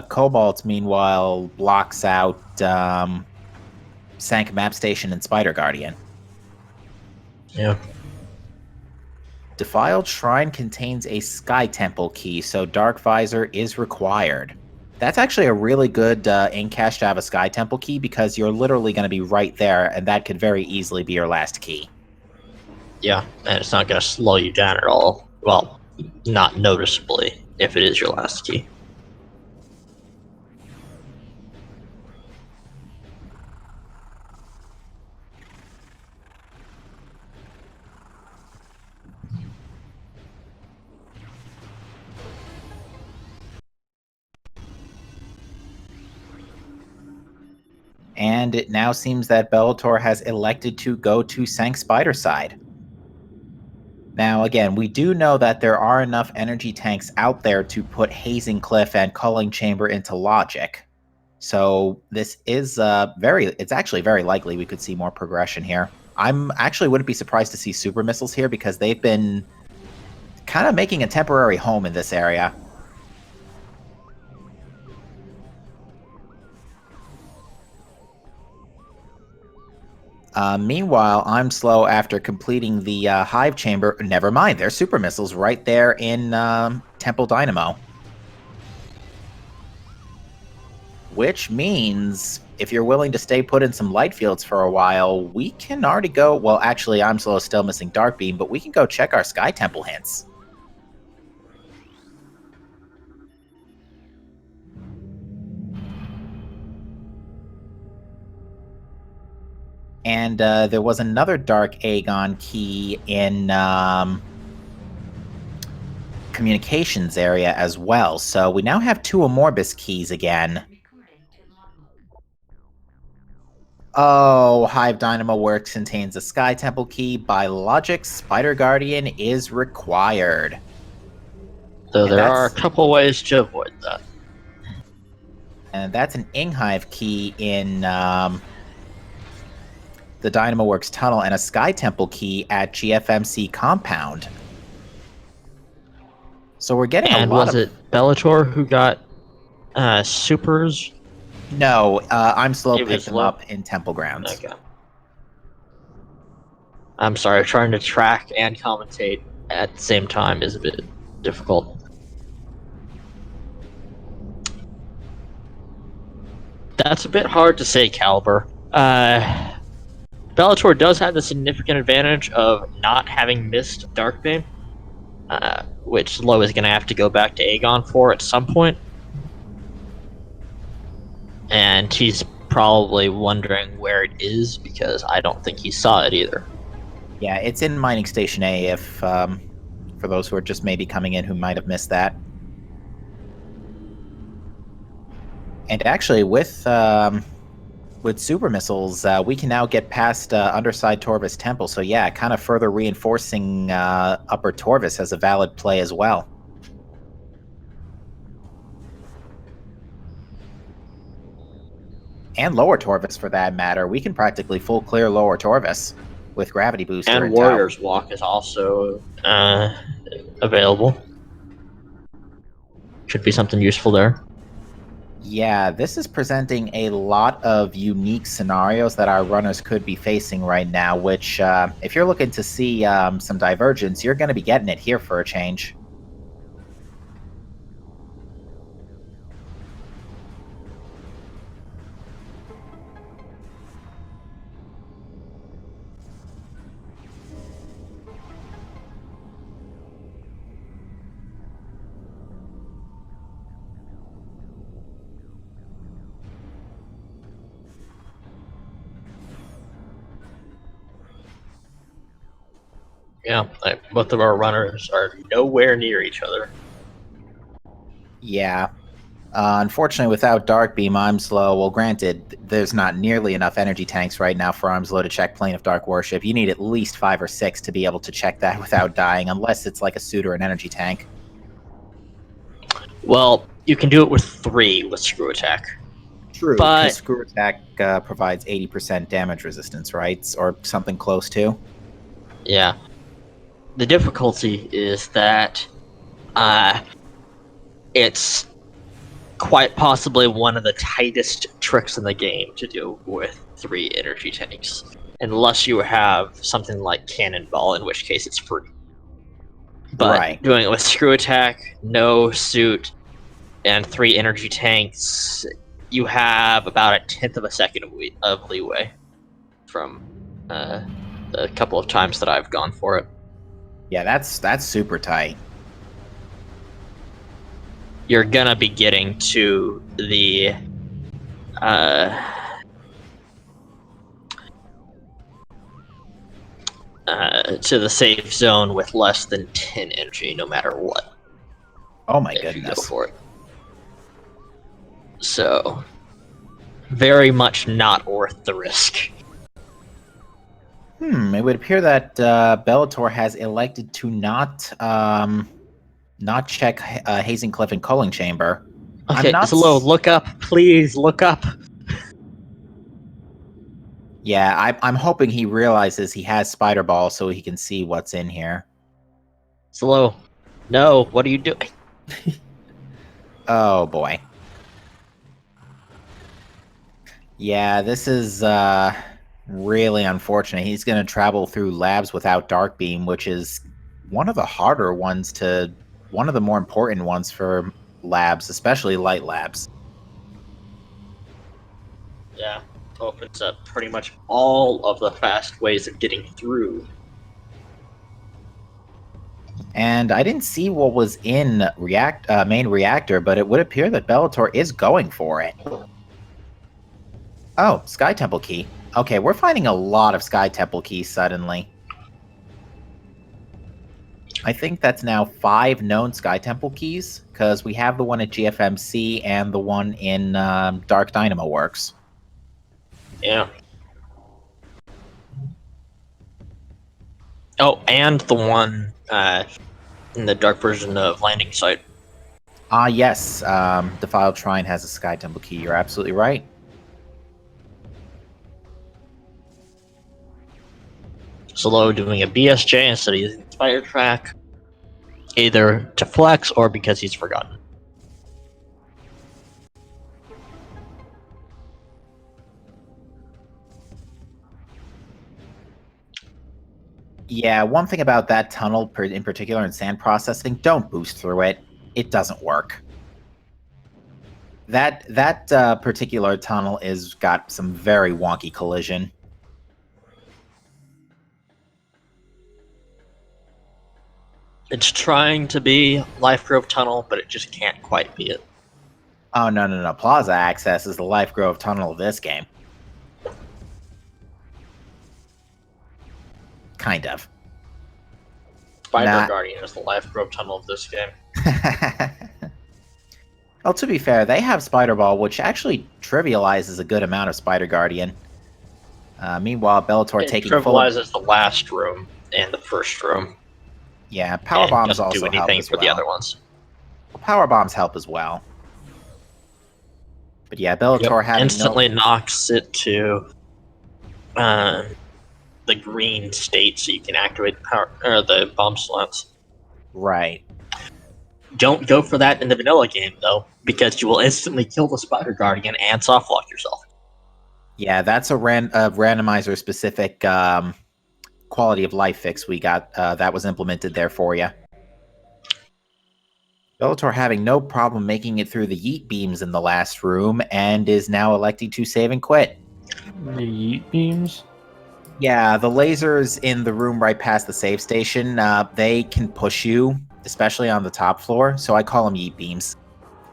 Cobalt, meanwhile, blocks out Sank Map Station and Spider Guardian. Yeah. Defiled Shrine contains a Sky Temple key, so Dark Visor is required. That's actually a really good in-cache to have a Sky Temple key because you're literally going to be right there, and that could very easily be your last key. Yeah, and it's not going to slow you down at all. Well, not noticeably, if it is your last key. And it now seems that Belattor has elected to go to Sank Spider side. Now, again, we do know that there are enough energy tanks out there to put Hazing Cliff and Culling Chamber into logic. So this is it's actually very likely we could see more progression here. I'm actually wouldn't be surprised to see super missiles here because they've been kind of making a temporary home in this area. Meanwhile, I'm slow after completing the Hive Chamber. Never mind, there's super missiles right there in Temple Dynamo. Which means, if you're willing to stay put in some light fields for a while, we can already go... Well, actually, I'm slow still missing Dark Beam, but we can go check our Sky Temple hints. And there was another Dark Aegon key in communications area as well. So we now have 2 Amorbis keys again. Oh, Hive Dynamo Works contains a Sky Temple key. By logic, Spider Guardian is required. So there are a couple ways to avoid that. And that's an Inghive key in the Dynamo Works tunnel and a Sky Temple key at GFMC compound. So we're getting a lot of... And was it Bellator who got supers? No, I'm slow It was picked them low? up in Temple Grounds. Okay. I'm sorry, trying to track and commentate at the same time is a bit difficult. That's a bit hard to say, Caliber. Bellator does have the significant advantage of not having missed Dark Beam, which Low is going to have to go back to Aegon for at some point. And he's probably wondering where it is, because I don't think he saw it either. Yeah, it's in Mining Station A, if for those who are just maybe coming in who might have missed that. And actually, with super missiles, we can now get past underside Torvis Temple. So yeah, kind of further reinforcing upper Torvis as a valid play as well. And lower Torvis, for that matter. We can practically full clear lower Torvis with Gravity Booster. And Warrior's Walk is also available. Should be something useful there. Yeah, this is presenting a lot of unique scenarios that our runners could be facing right now, which, if you're looking to see some divergence, you're going to be getting it here for a change. Yeah, both of our runners are nowhere near each other. Yeah. Unfortunately, without Dark Beam, Arms Low, well, granted, there's not nearly enough energy tanks right now for Arms Low to check Plane of Dark Worship. You need at least 5 or 6 to be able to check that without dying, unless it's like a suit or an energy tank. Well, you can do it with 3 with Screw Attack. True, But- because Screw Attack provides 80% damage resistance, right? Or something close to. Yeah. The difficulty is that it's quite possibly one of the tightest tricks in the game to do with 3 energy tanks. Unless you have something like Cannonball, in which case it's free. But Right. doing it with Screw Attack, no suit, and 3 energy tanks, you have about a 10th of a second of leeway from the couple of times that I've gone for it. Yeah, that's super tight. You're gonna be getting to the safe zone with less than 10 energy, no matter what. Oh my If you go goodness. for it. So, very much not worth the risk. It would appear that Bellator has elected to not check Hazing Cliff and Culling Chamber. Okay, not Zlo, look up, please, look up. Yeah, I'm hoping he realizes he has Spider Ball so he can see what's in here. Zlo, no, what are you doing? Oh boy. Yeah, this is really unfortunate. He's going to travel through labs without Dark Beam, which is one of the harder ones one of the more important ones for labs, especially light labs. Yeah, opens up pretty much all of the fast ways of getting through. And I didn't see what was in main reactor, but it would appear that Bellator is going for it. Oh, Sky Temple Key. Okay, we're finding a lot of Sky Temple Keys suddenly. I think that's now 5 known Sky Temple Keys, because we have the one at GFMC and the one in Dark Dynamo Works. Yeah. Oh, and the one in the dark version of Landing Site. Ah, yes. Defiled Shrine has a Sky Temple Key. You're absolutely right. Solo doing a BSJ instead of using Spider Track, either to flex or because he's forgotten. Yeah, one thing about that tunnel in particular in sand processing, don't boost through it. It doesn't work. That particular tunnel is got some very wonky collision. It's trying to be Life Grove Tunnel, but it just can't quite be it. Oh, no. Plaza Access is the Life Grove tunnel of this game. Kind of. Spider Guardian is the Life Grove Tunnel of this game. Well, to be fair, they have Spider Ball, which actually trivializes a good amount of Spider Guardian. Meanwhile, Bellator It taking trivializes the last room and the first room. Yeah, Power Bombs doesn't also do help anything as for well. the other ones. Power Bombs help as well. But yeah, Bellator having instantly knocks it to the green state, so you can activate the bomb slots. Right. Don't go for that in the vanilla game, though, because you will instantly kill the Spider Guardian and softlock yourself. Yeah, that's a randomizer specific quality of life fix we got that was implemented there for you. Bellator having no problem making it through the yeet beams in the last room and is now electing to save and quit. The yeet beams? Yeah, the lasers in the room right past the save station, they can push you, especially on the top floor, so I call them yeet beams.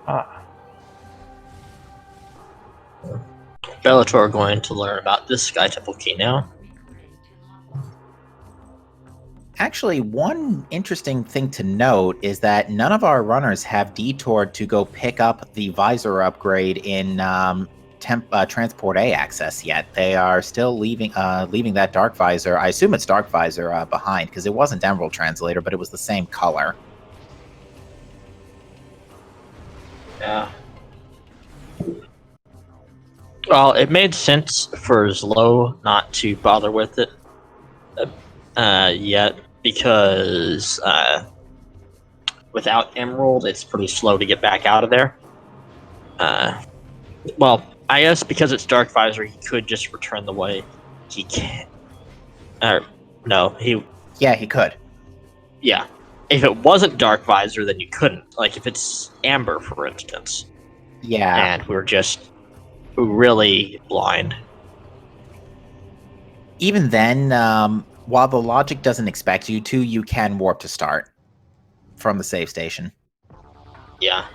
Ah. Bellator going to learn about this Sky Temple Key now. Actually, one interesting thing to note is that none of our runners have detoured to go pick up the visor upgrade in Transport A access yet. They are still leaving that Dark Visor. I assume it's Dark Visor behind, because it wasn't Emerald Translator, but it was the same color. Yeah. Well, it made sense for Zlo not to bother with it yet, because without Emerald, it's pretty slow to get back out of there. Well, I guess because it's Dark Visor, he could just return the way. He can't. No, he. Yeah, he could. Yeah. If it wasn't Dark Visor, then you couldn't. Like, if it's Amber, for instance. Yeah. And we're just really blind. Even then, while the logic doesn't expect you to, you can warp to start from the save station. Yeah.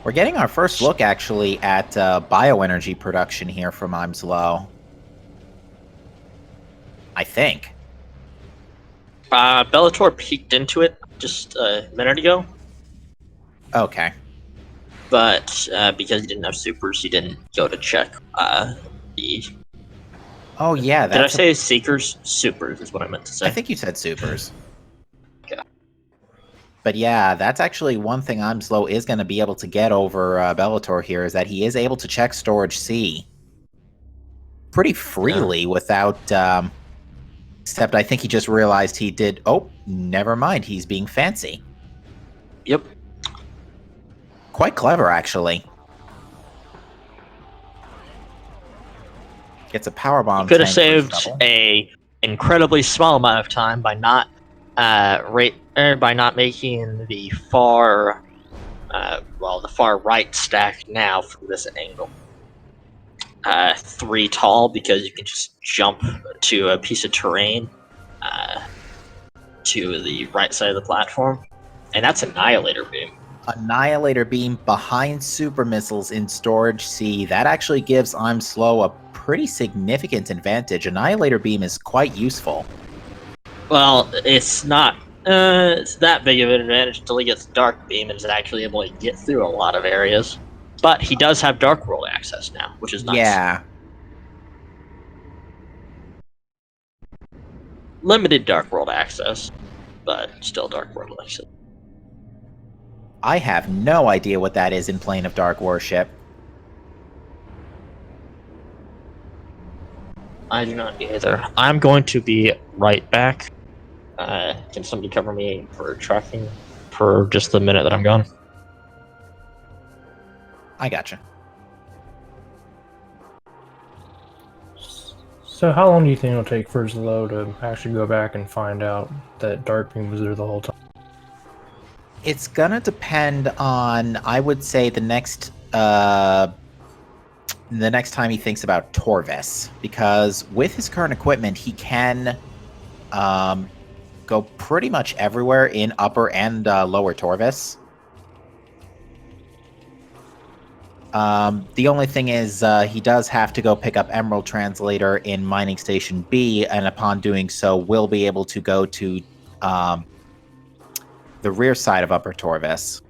We're getting our first look, actually, at bioenergy production here from I'm Slow. I think. Belattor peeked into it just a minute ago. Okay. But because he didn't have supers, he didn't go to check the... Oh, yeah. Did I say Seekers? Supers is what I meant to say. I think you said supers. Okay. But yeah, that's actually one thing I'm Slow is going to be able to get over Bellator here, is that he is able to check Storage C pretty freely without... except I think he just realized he did... Oh, never mind. He's being fancy. Yep. Quite clever, actually. Gets a power bomb. Could have saved a incredibly small amount of time by not by not making the far right stack now from this angle 3 tall, because you can just jump to a piece of terrain to the right side of the platform, and that's Annihilator Beam. Annihilator Beam behind super missiles in Storage C. That actually gives I'm Slow a pretty significant advantage. Annihilator Beam is quite useful. Well, it's not it's that big of an advantage until he gets Dark Beam and is actually able to get through a lot of areas. But he does have Dark World access now, which is nice. Yeah. Limited Dark World access, but still Dark World access. I have no idea what that is in Plane of Dark Worship. I do not either. I'm going to be right back. Can somebody cover me for tracking for just the minute that I'm gone? I gotcha. So how long do you think it'll take for Zlo to actually go back and find out that Dark Beam was there the whole time? It's gonna depend on, I would say, the next time he thinks about Torvis, because with his current equipment, he can go pretty much everywhere in Upper and Lower Torvis. The only thing is, he does have to go pick up Emerald Translator in Mining Station B, and upon doing so, will be able to go to the rear side of Upper Torvis.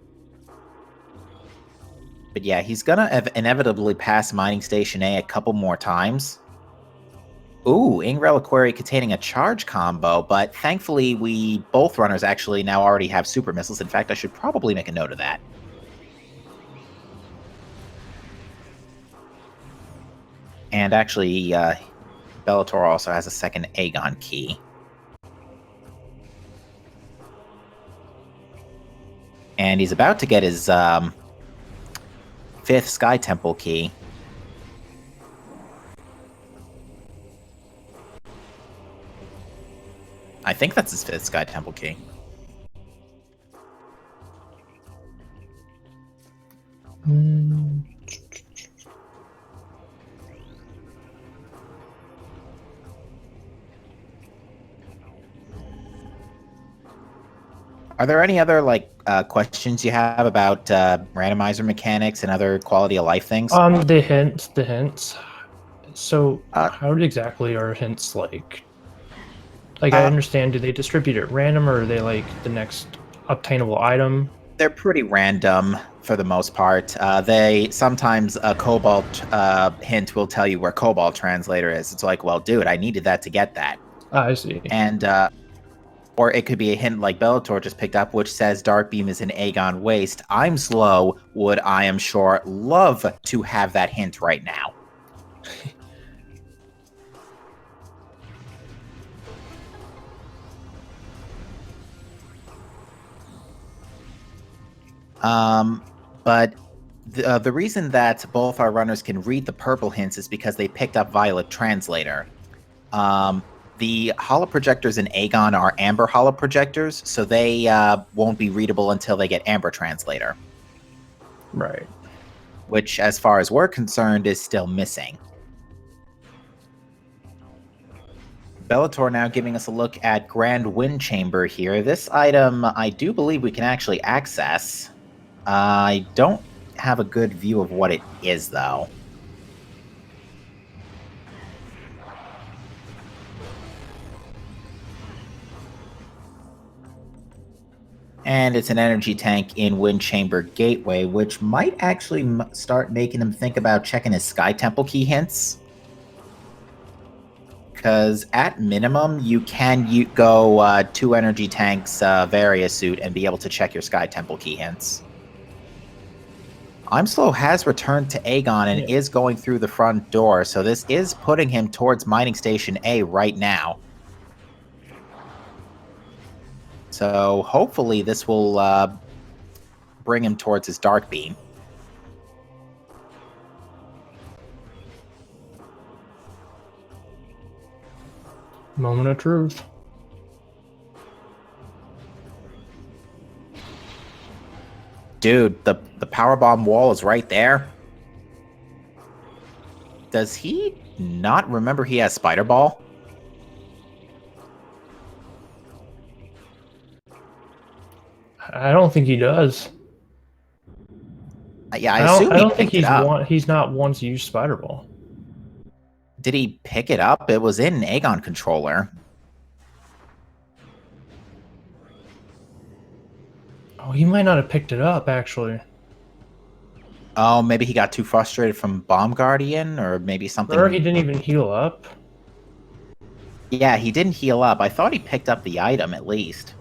But yeah, he's gonna inevitably pass Mining Station A a couple more times. Ooh, Ing Reliquary containing a charge combo, but thankfully both runners actually now already have super missiles. In fact, I should probably make a note of that. And actually, Bellator also has a second Aegon key. And he's about to get his 5th Sky Temple key. I think that's his 5th Sky Temple key. Are there any other questions you have about randomizer mechanics and other quality of life things? The hints. So, how exactly are hints like Like, I understand, do they distribute at random, or are they like the next obtainable item? They're pretty random for the most part. They sometimes a Cobalt hint will tell you where Cobalt Translator is. It's like, well, dude, I needed that to get that. Ah, I see. And or it could be a hint like Belattor just picked up, which says Dark Beam is an Aegon Waste. I'm Slow would, I am sure, love to have that hint right now. But the reason that both our runners can read the purple hints is because they picked up Violet Translator. The holoprojectors in Aegon are amber holoprojectors, so they won't be readable until they get Amber Translator. Right. Which, as far as we're concerned, is still missing. Belattor now giving us a look at Grand Wind Chamber here. This item, I do believe we can actually access. I don't have a good view of what it is, though. And it's an energy tank in Wind Chamber Gateway, which might actually start making him think about checking his Sky Temple key hints. Because at minimum, you can go 2 energy tanks Varia suit and be able to check your Sky Temple key hints. I'm Slow has returned to Aegon and is going through the front door, so this is putting him towards Mining Station A right now. So hopefully this will bring him towards his Dark Beam. Moment of truth. Dude, the powerbomb wall is right there. Does he not remember he has Spider Ball? I don't think he does. Yeah, I assume I don't he think he's not once used Spider Ball. Did he pick it up? It was in an Aegon controller. Oh, he might not have picked it up, actually. Oh, maybe he got too frustrated from Bomb Guardian, or maybe something. Or he didn't even heal up. Yeah, he didn't heal up. I thought he picked up the item, at least.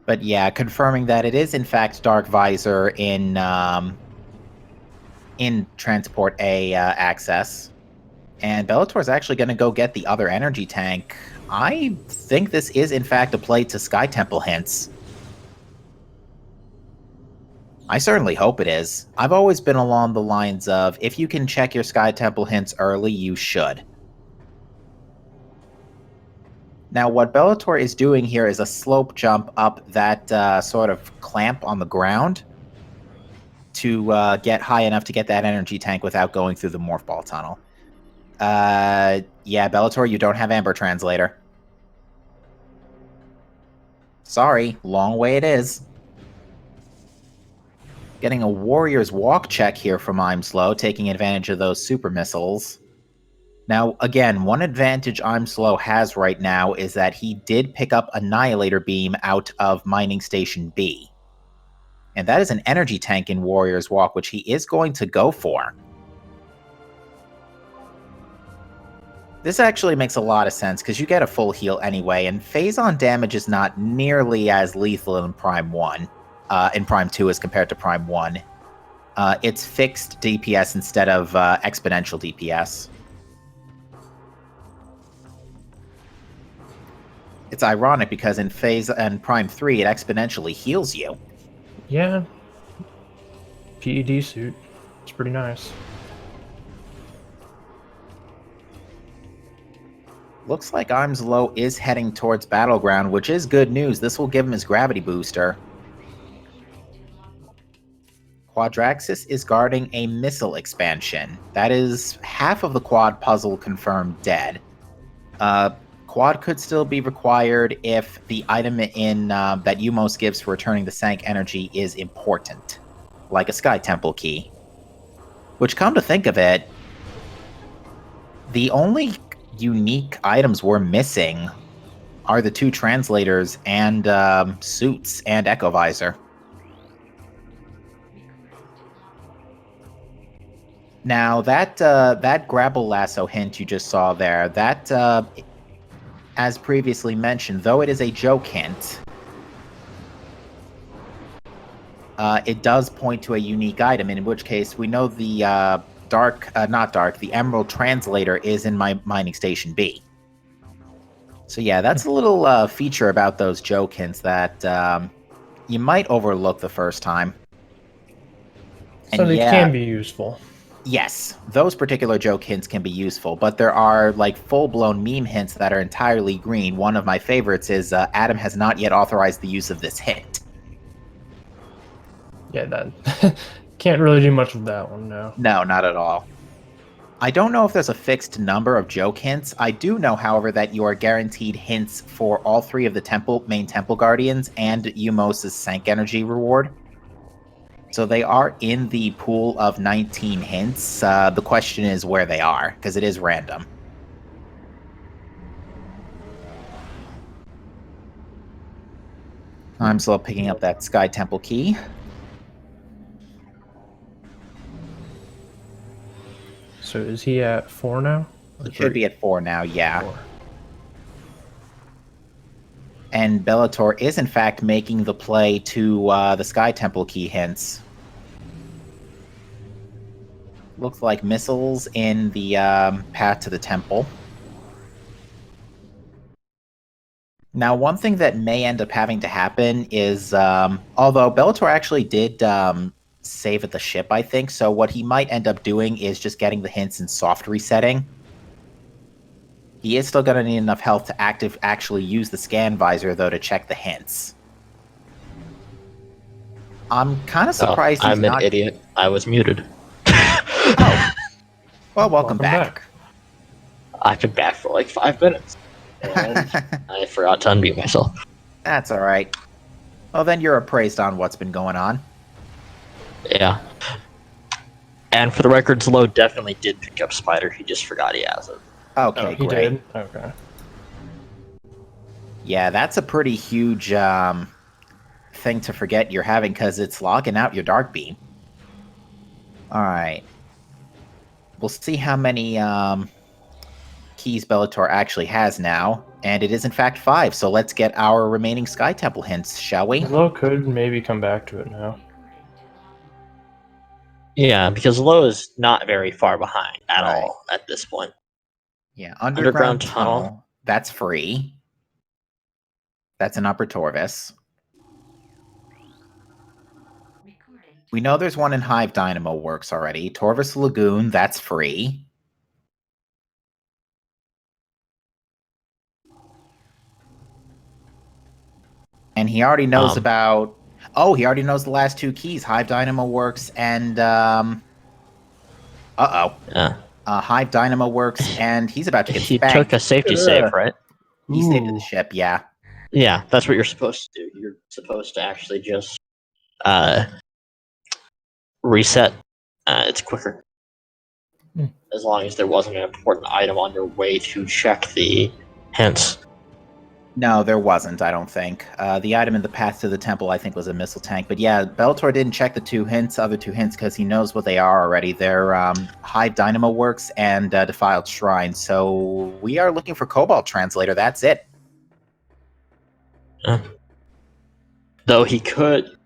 But yeah, confirming that it is, in fact, Dark Visor in Transport A access. And Bellator's actually going to go get the other energy tank. I think this is, in fact, a play to Sky Temple hints. I certainly hope it is. I've always been along the lines of, if you can check your Sky Temple hints early, you should. Now, what Belattor is doing here is a slope jump up that sort of clamp on the ground to get high enough to get that energy tank without going through the Morph Ball tunnel. Yeah, Belattor, you don't have Amber Translator. Sorry, long way it is. Getting a Warrior's Walk check here from I'm Slow, taking advantage of those super missiles. Now, again, one advantage I'm Slow has right now is that he did pick up Annihilator Beam out of Mining Station B. And that is an energy tank in Warrior's Walk, which he is going to go for. This actually makes a lot of sense, because you get a full heal anyway, and phase-on damage is not nearly as lethal in Prime 1. In Prime 2 as compared to Prime 1. It's fixed DPS instead of exponential DPS. It's ironic because in Prime 3 it exponentially heals you. Yeah. PED suit. It's pretty nice. Looks like Arms Low is heading towards Battleground, which is good news. This will give him his gravity booster. Quadraxis is guarding a missile expansion. That is half of the quad puzzle confirmed dead. Quad could still be required if the item in that Umos gives for returning the Sank energy is important, like a Sky Temple key. Which, come to think of it, the only unique items we're missing are the 2 translators and suits and Echo Visor. Now that grapple lasso hint you just saw there, that as previously mentioned, though it is a joke hint, it does point to a unique item, in which case we know the the Emerald Translator is in my Mining Station B. So yeah, that's a little feature about those joke hints that you might overlook the first time. So they can be useful. Yes, those particular joke hints can be useful, but there are like full-blown meme hints that are entirely green. One of my favorites is Adam has not yet authorized the use of this hint. Yeah, that can't really do much with that one, no. No, not at all. I don't know if there's a fixed number of joke hints. I do know, however, that you are guaranteed hints for all 3 of the main Temple Guardians and Umos' Sank Energy reward. So they are in the pool of 19 hints. The question is where they are, because it is random. I'm still picking up that Sky Temple key. So is he at 4 now? He should be at 4 now, yeah. 4. And Belattor is, in fact, making the play to the Sky Temple key hints. Looks like missiles in the path to the temple. Now, one thing that may end up having to happen is, although Belattor actually did save at the ship, I think, so what he might end up doing is just getting the hints in soft resetting. He is still going to need enough health to actually use the scan visor, though, to check the hints. I'm kind of surprised he's not... I'm an idiot. I was muted. Oh. Well, welcome back. I've been back for like 5 minutes. And I forgot to unmute myself. That's alright. Well, then you're appraised on what's been going on. Yeah. And for the record, Zlo definitely did pick up Spider. He just forgot he has it. Okay, he great. Did? Okay. Yeah, that's a pretty huge thing to forget you're having, because it's logging out your Dark Beam. Alright. We'll see how many keys Belattor actually has now, and it is in fact 5, so let's get our remaining Sky Temple hints, shall we? Lo could maybe come back to it now. Yeah, because Lo is not very far behind at all at this point. Yeah, Underground Tunnel. That's free. That's an Upper Torvis. We know there's one in Hive Dynamo Works already. Torvis Lagoon, that's free. And he already knows about... Oh, he already knows the last 2 keys. Hive Dynamo Works and... Uh-oh. Yeah. Hive Dynamo Works, and he's about to get He spanked. took a safety save, right? He saved the ship, yeah. Yeah, that's what you're supposed to do. You're supposed to actually just reset. It's quicker. As long as there wasn't an important item on your way to check the hints. No, there wasn't, I don't think. The item in the path to the temple, I think, was a missile tank. But yeah, Belattor didn't check the other two hints, because he knows what they are already. They're Hive Dynamo Works and Defiled Shrine. So we are looking for Cobalt Translator. That's it. Though he could,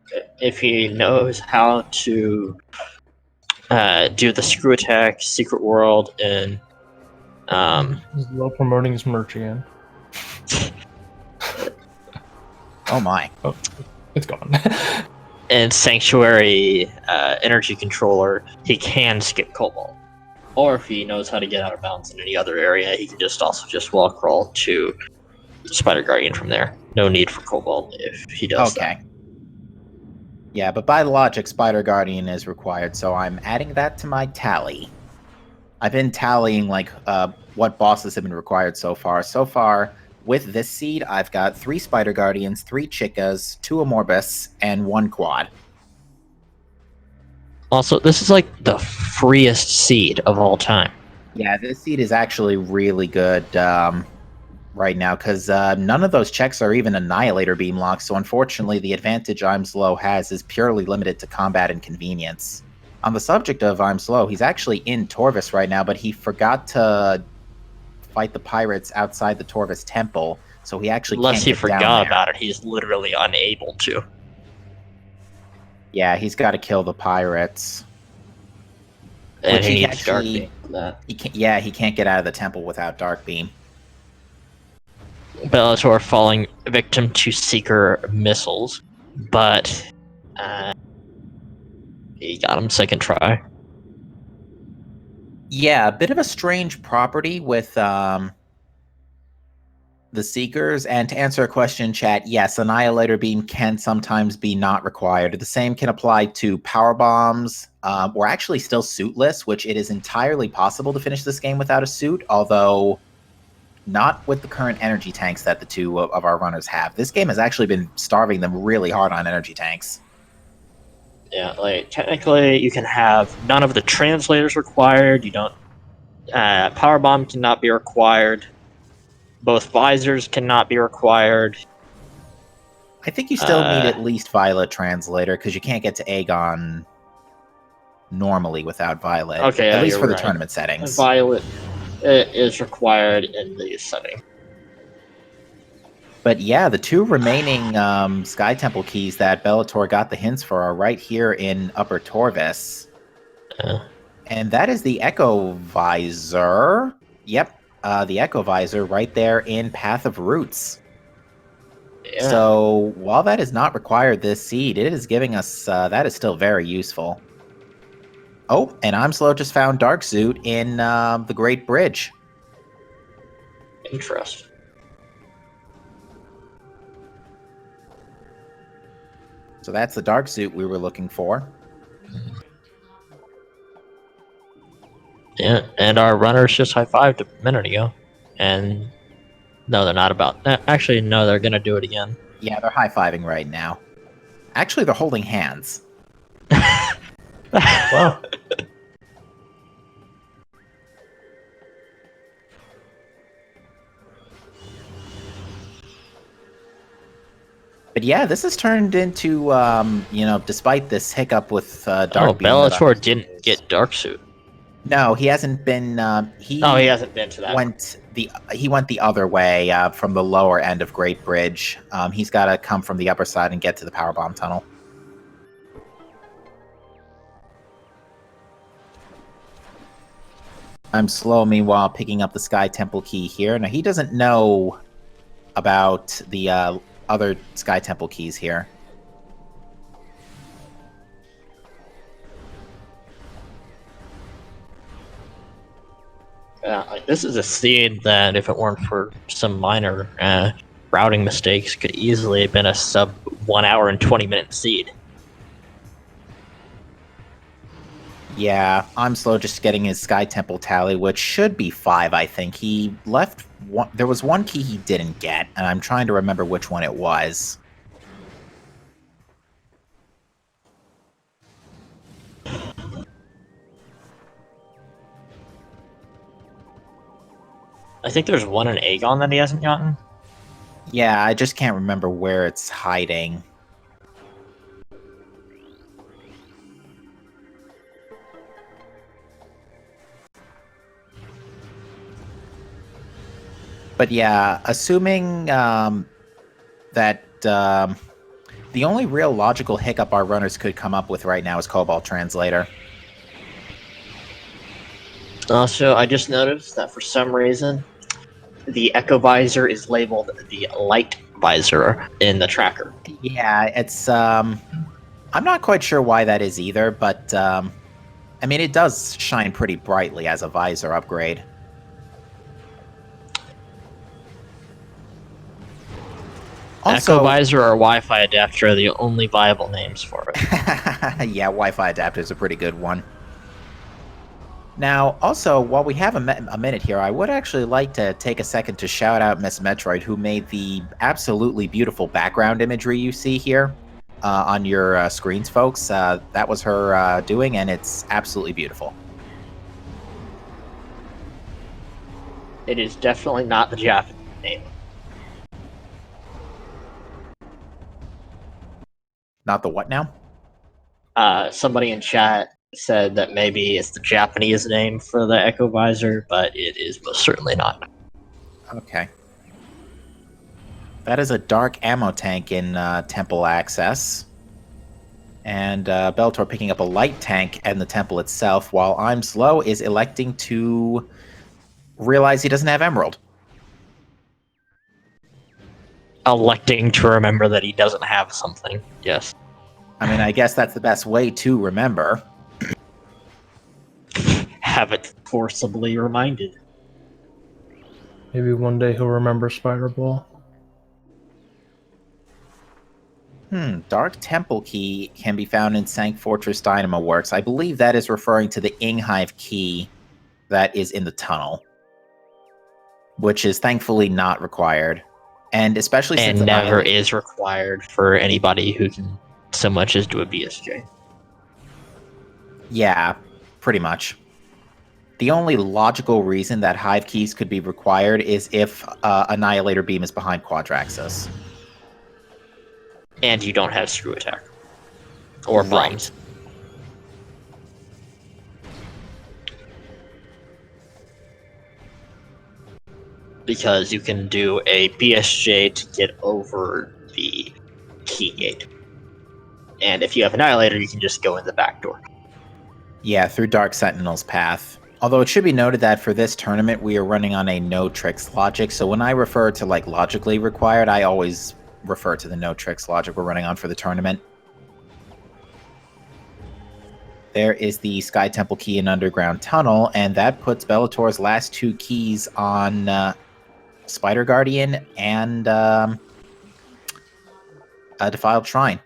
if he knows how to do the screw attack, Secret World, and He's low promoting his merch again. Oh my. Oh, it's gone. and Sanctuary Energy Controller, he can skip Cobalt. Or if he knows how to get out of bounds in any other area, he can just wall crawl to Spider Guardian from there. No need for Cobalt if he does that. Yeah, but by logic, Spider Guardian is required, so I'm adding that to my tally. I've been tallying like what bosses have been required so far. So far, with this seed, I've got 3 Spider Guardians, 3 Chickas, 2 Amorbus, and 1 Quad. Also, this is like the freest seed of all time. Yeah, this seed is actually really good right now because none of those checks are even Annihilator Beam locks. So unfortunately, the advantage I'm Slow has is purely limited to combat and convenience. On the subject of I'm Slow, he's actually in Torvis right now, but he forgot to fight the pirates outside the Torvis temple, so he actually Unless can't he get down forgot there. about it, he's literally unable to. Yeah, he's got to kill the pirates. And Which he he needs Dark actually Beam for that. he can't. Yeah, he can't get out of the temple without Dark Beam. Bellator falling victim to Seeker missiles, but he got him second try. Yeah, a bit of a strange property with the Seekers. And to answer a question, chat, yes, Annihilator Beam can sometimes be not required. The same can apply to Power Bombs. We're actually still suitless, which it is entirely possible to finish this game without a suit, although not with the current energy tanks that the two of our runners have. This game has actually been starving them really hard on energy tanks. Yeah, like technically, you can have none of the translators required. You don't. Power bomb cannot be required. Both visors cannot be required. I think you still need at least Violet Translator because you can't get to Aegon normally without Violet. Okay, at least you're for the right. tournament settings. Violet is required in the setting. But yeah, the two remaining Sky Temple keys that Bellator got the hints for are right here in Upper Torvis. And that is the Echo Visor. Yep, the Echo Visor right there in Path of Roots. Yeah. So while that is not required this seed, it is giving us that is still very useful. Oh, and I'm Slow just found Dark Suit in the Great Bridge. Interesting. So that's the Dark Suit we were looking for. Yeah, and our runners just high-fived a minute ago. And no, they're not about... Actually, no, they're going to do it again. Yeah, they're high-fiving right now. Actually, they're holding hands. Wow. But yeah, this has turned into, despite this hiccup with Dark Beam. Bellator didn't get Dark Suit. No, he hasn't been. He hasn't been to that. He went the other way from the lower end of Great Bridge. He's got to come from the upper side and get to the Powerbomb Tunnel. I'm Slow, meanwhile, picking up the Sky Temple key here. Now, he doesn't know about the other Sky Temple keys here. This is a seed that, if it weren't for some minor routing mistakes, could easily have been a sub 1 hour and 20-minute seed. Yeah, I'm Slow just getting his Sky Temple tally, which should be 5, I think. He left one. There was one key he didn't get, and I'm trying to remember which one it was. I think there's one in Aegon that he hasn't gotten. Yeah, I just can't remember where it's hiding. But yeah, assuming that the only real logical hiccup our runners could come up with right now is Cobalt Translator. Also, I just noticed that for some reason, the Echo Visor is labeled the Light Visor in the tracker. Yeah, it's... I'm not quite sure why that is either, but... I mean, it does shine pretty brightly as a visor upgrade. Also, Echo Visor or Wi-Fi Adapter are the only viable names for it. Yeah, Wi-Fi Adapter is a pretty good one. Now, also, while we have a minute here, I would actually like to take a second to shout out Miss Metroid, who made the absolutely beautiful background imagery you see here on your screens, folks. That was her doing, and it's absolutely beautiful. It is definitely not the Japanese name. Not the what now? Somebody in chat said that maybe it's the Japanese name for the Echo Visor, but it is most certainly not. Okay. That is a dark ammo tank in Temple Access. And Belattor picking up a light tank in the temple itself, while I'm Slow is electing to realize he doesn't have Emerald. Electing to remember that he doesn't have something, yes. I mean, I guess that's the best way to remember. Have it forcibly reminded. Maybe one day he'll remember Spider Ball. Dark Temple Key can be found in Sank Fortress Dynamo Works. I believe that is referring to the Inghive key that is in the tunnel, which is thankfully not required. And especially since And never is required for anybody who can so much as do a BSJ. Yeah, pretty much. The only logical reason that Hive keys could be required is if Annihilator Beam is behind Quadraxis. And you don't have Screw Attack. Or Bombs. Because you can do a BSJ to get over the key gate. And if you have Annihilator, you can just go in the back door. Yeah, through Dark Sentinel's path. Although it should be noted that for this tournament, we are running on a no tricks logic. So when I refer to like logically required, I always refer to the no tricks logic we're running on for the tournament. There is the Sky Temple key in Underground Tunnel, and that puts Bellator's last two keys on Spider Guardian and Defiled Shrine.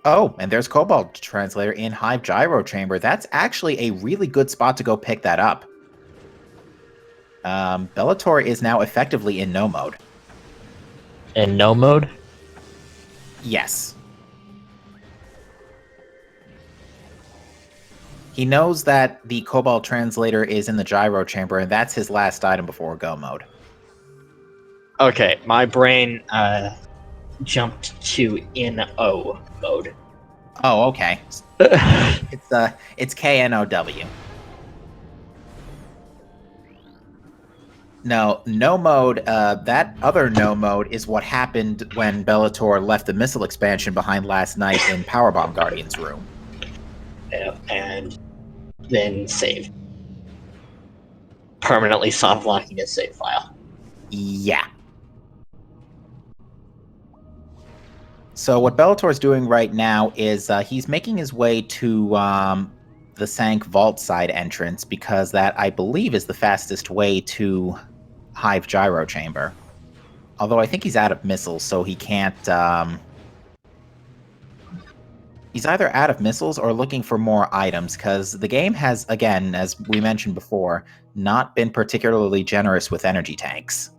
Oh, and there's Cobalt Translator in Hive Gyro Chamber. That's actually a really good spot to go pick that up. Belattor is now effectively in no mode. In no mode? Yes. He knows that the Cobalt Translator is in the Gyro Chamber, and that's his last item before go mode. Okay, my brain jumped to in O mode. Oh, okay. It's KNOW. No mode, that other no mode is what happened when Bellator left the missile expansion behind last night in Powerbomb Guardian's room. Yeah, and then save. Permanently soft locking his save file. Yeah. So what Bellator's doing right now is he's making his way to the Sank Vault side entrance, because that, I believe, is the fastest way to Hive Gyro Chamber. Although I think he's out of missiles, so he can't... He's either out of missiles or looking for more items, because the game has, again, as we mentioned before, not been particularly generous with energy tanks.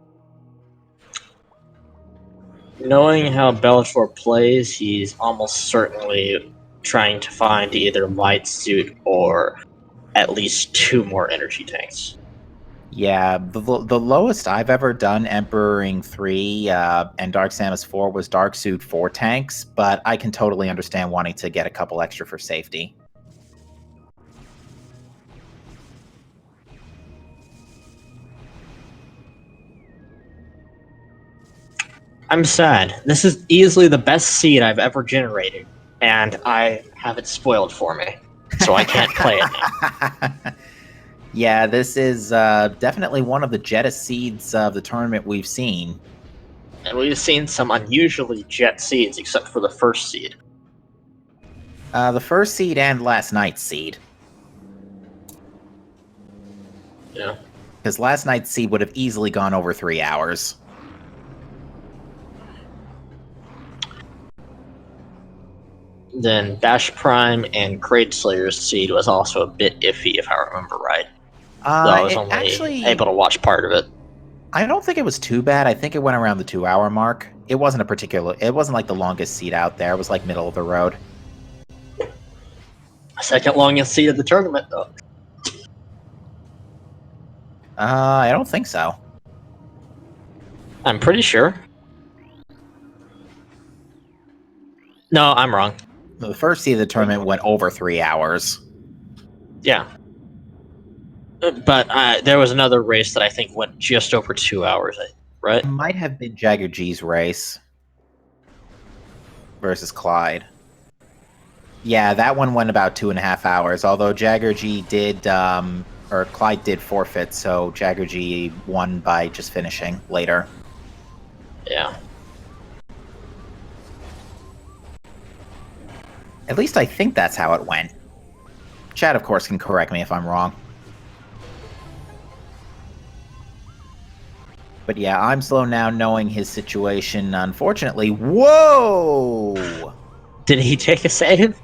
Knowing how Bellator plays, he's almost certainly trying to find either Light Suit or at least 2 more energy tanks. Yeah, the lowest I've ever done Emperoring 3 and Dark Samus 4 was Dark Suit 4 tanks, but I can totally understand wanting to get a couple extra for safety. I'm sad. This is easily the best seed I've ever generated, and I have it spoiled for me, so I can't play it now. Yeah, this is definitely one of the jettest seeds of the tournament we've seen. And we've seen some unusually jet seeds, except for the first seed. The first seed and last night's seed. Yeah. Because last night's seed would have easily gone over 3 hours. Then Dash Prime and Crate Slayer's seed was also a bit iffy, if I remember right. Though I was only able to watch part of it. I don't think it was too bad. I think it went around the 2-hour mark. It wasn't like the longest seed out there. It was like middle of the road. Second longest seed of the tournament, though. I don't think so. I'm pretty sure. No, I'm wrong. The first seed of the tournament went over 3 hours. Yeah. But there was another race that I think went just over 2 hours, right? It might have been Jagger G's race versus Clyde. Yeah, that one went about 2.5 hours, although Jagger G did, or Clyde did forfeit, so Jagger G won by just finishing later. Yeah. At least I think that's how it went. Chad, of course, can correct me if I'm wrong. But yeah, I'm slow now knowing his situation. Unfortunately, whoa! Did he take a save?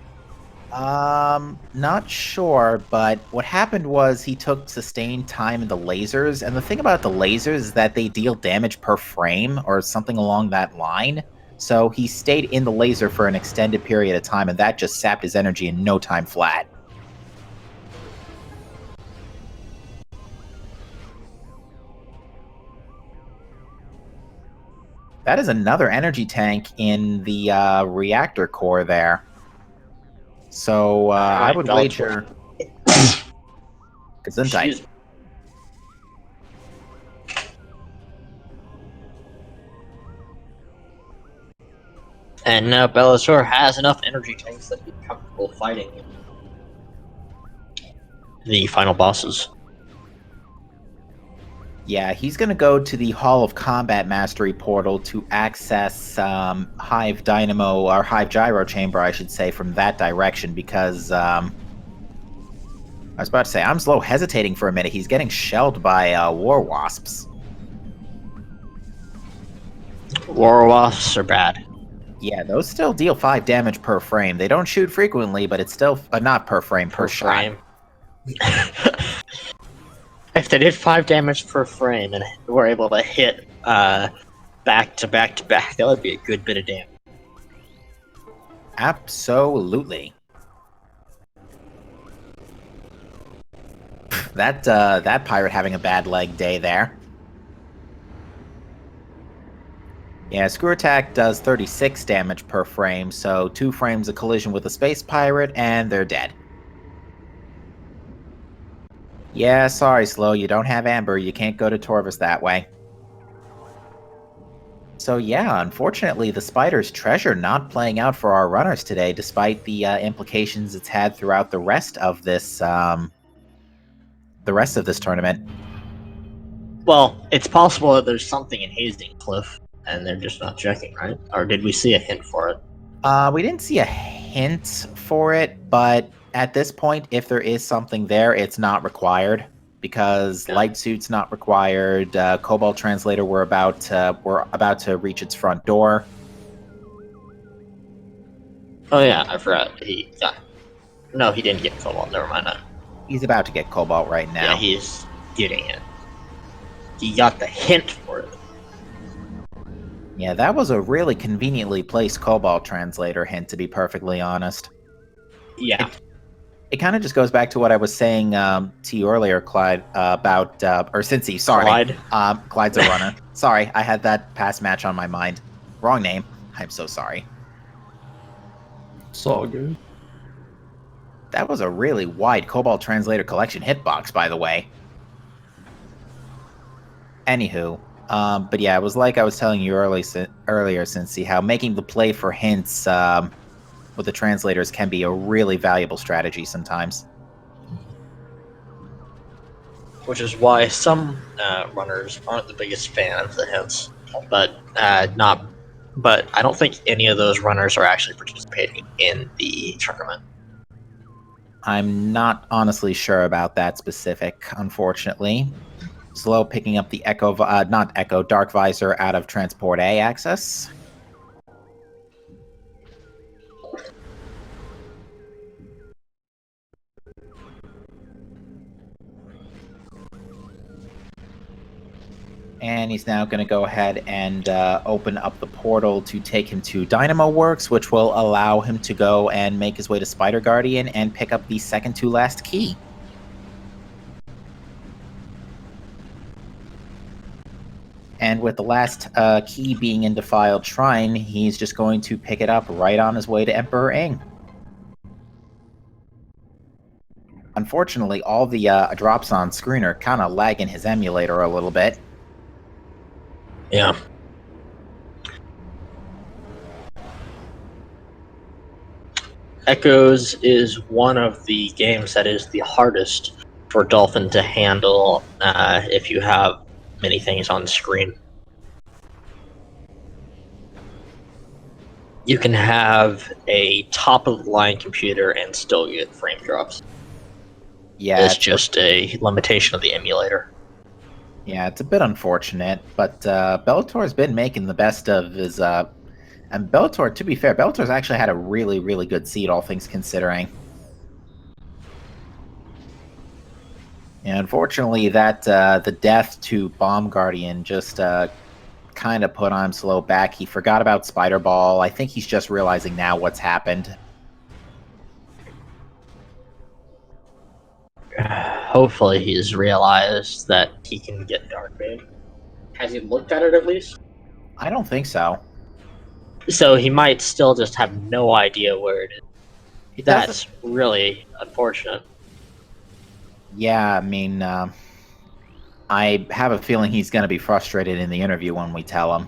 Not sure, but what happened was he took sustained time in the lasers, and the thing about the lasers is that they deal damage per frame, or something along that line. So he stayed in the laser for an extended period of time, and that just sapped his energy in no time flat. That is another energy tank in the reactor core there. So I would wager... Gesundheit. And now Belattor has enough energy tanks that he's comfortable fighting the final bosses. Yeah, he's going to go to the Hall of Combat Mastery portal to access Hive Dynamo, or Hive Gyro Chamber, I should say, from that direction, because I was about to say, I'm slow hesitating for a minute. He's getting shelled by War Wasps. War Wasps are bad. Yeah, those still deal 5 damage per frame. They don't shoot frequently, but it's still not per frame, per shot. If they did 5 damage per frame and were able to hit back to back to back, that would be a good bit of damage. Absolutely. That pirate having a bad leg day there. Yeah, Screw Attack does 36 damage per frame, so 2 frames of collision with a space pirate, and they're dead. Yeah, sorry, Slow, you don't have Amber, you can't go to Torvus that way. So yeah, unfortunately, the Spider's Treasure not playing out for our runners today, despite the implications it's had throughout the rest of this tournament. Well, it's possible that there's something in Hazing Cliff, and they're just not checking, right? Or did we see a hint for it? We didn't see a hint for it, but at this point, if there is something there, it's not required, because Light Suit's not required. Cobalt Translator, we're about to reach its front door. Oh yeah, I forgot. No, he didn't get Cobalt. Never mind that. He's about to get Cobalt right now. Yeah, he's getting it. He got the hint for it. Yeah, that was a really conveniently placed Cobalt Translator hint, to be perfectly honest. Yeah. It kind of just goes back to what I was saying to you earlier, Clyde, about, or Cincy, sorry. Clyde? Clyde's a runner. Sorry, I had that past match on my mind. Wrong name. I'm so sorry. It's all good. That was a really wide Cobalt Translator collection hitbox, by the way. Anywho, but yeah, it was like I was telling you earlier, Cincy, how making the play for hints with the translators can be a really valuable strategy sometimes. Which is why some runners aren't the biggest fan of the hints, but I don't think any of those runners are actually participating in the tournament. I'm not honestly sure about that specific, unfortunately. Slow picking up the Dark Visor out of Transport A access. And he's now going to go ahead and open up the portal to take him to Dynamo Works, which will allow him to go and make his way to Spider Guardian and pick up the second to last key. And with the last key being in Defiled Shrine, he's just going to pick it up right on his way to Emperor Ing. Unfortunately, all the drops on screen are kind of lagging his emulator a little bit. Yeah. Echoes is one of the games that is the hardest for Dolphin to handle if you have many things on screen. You can have a top-of-the-line computer and still get frame drops. Yeah, It's just a limitation of the emulator. Yeah, it's a bit unfortunate, but Bellator's been making the best of his. And Bellator, to be fair, Bellator's actually had a really, really good seed, all things considering. And unfortunately, that the death to Bomb Guardian just kind of put on slow back. He forgot about Spider Ball. I think he's just realizing now what's happened. Hopefully he's realized that he can get Dark Bane. Has he looked at it at least? I don't think so. So he might still just have no idea where it is. That's doesn't- really unfortunate. Yeah, I mean, I have a feeling he's going to be frustrated in the interview when we tell him.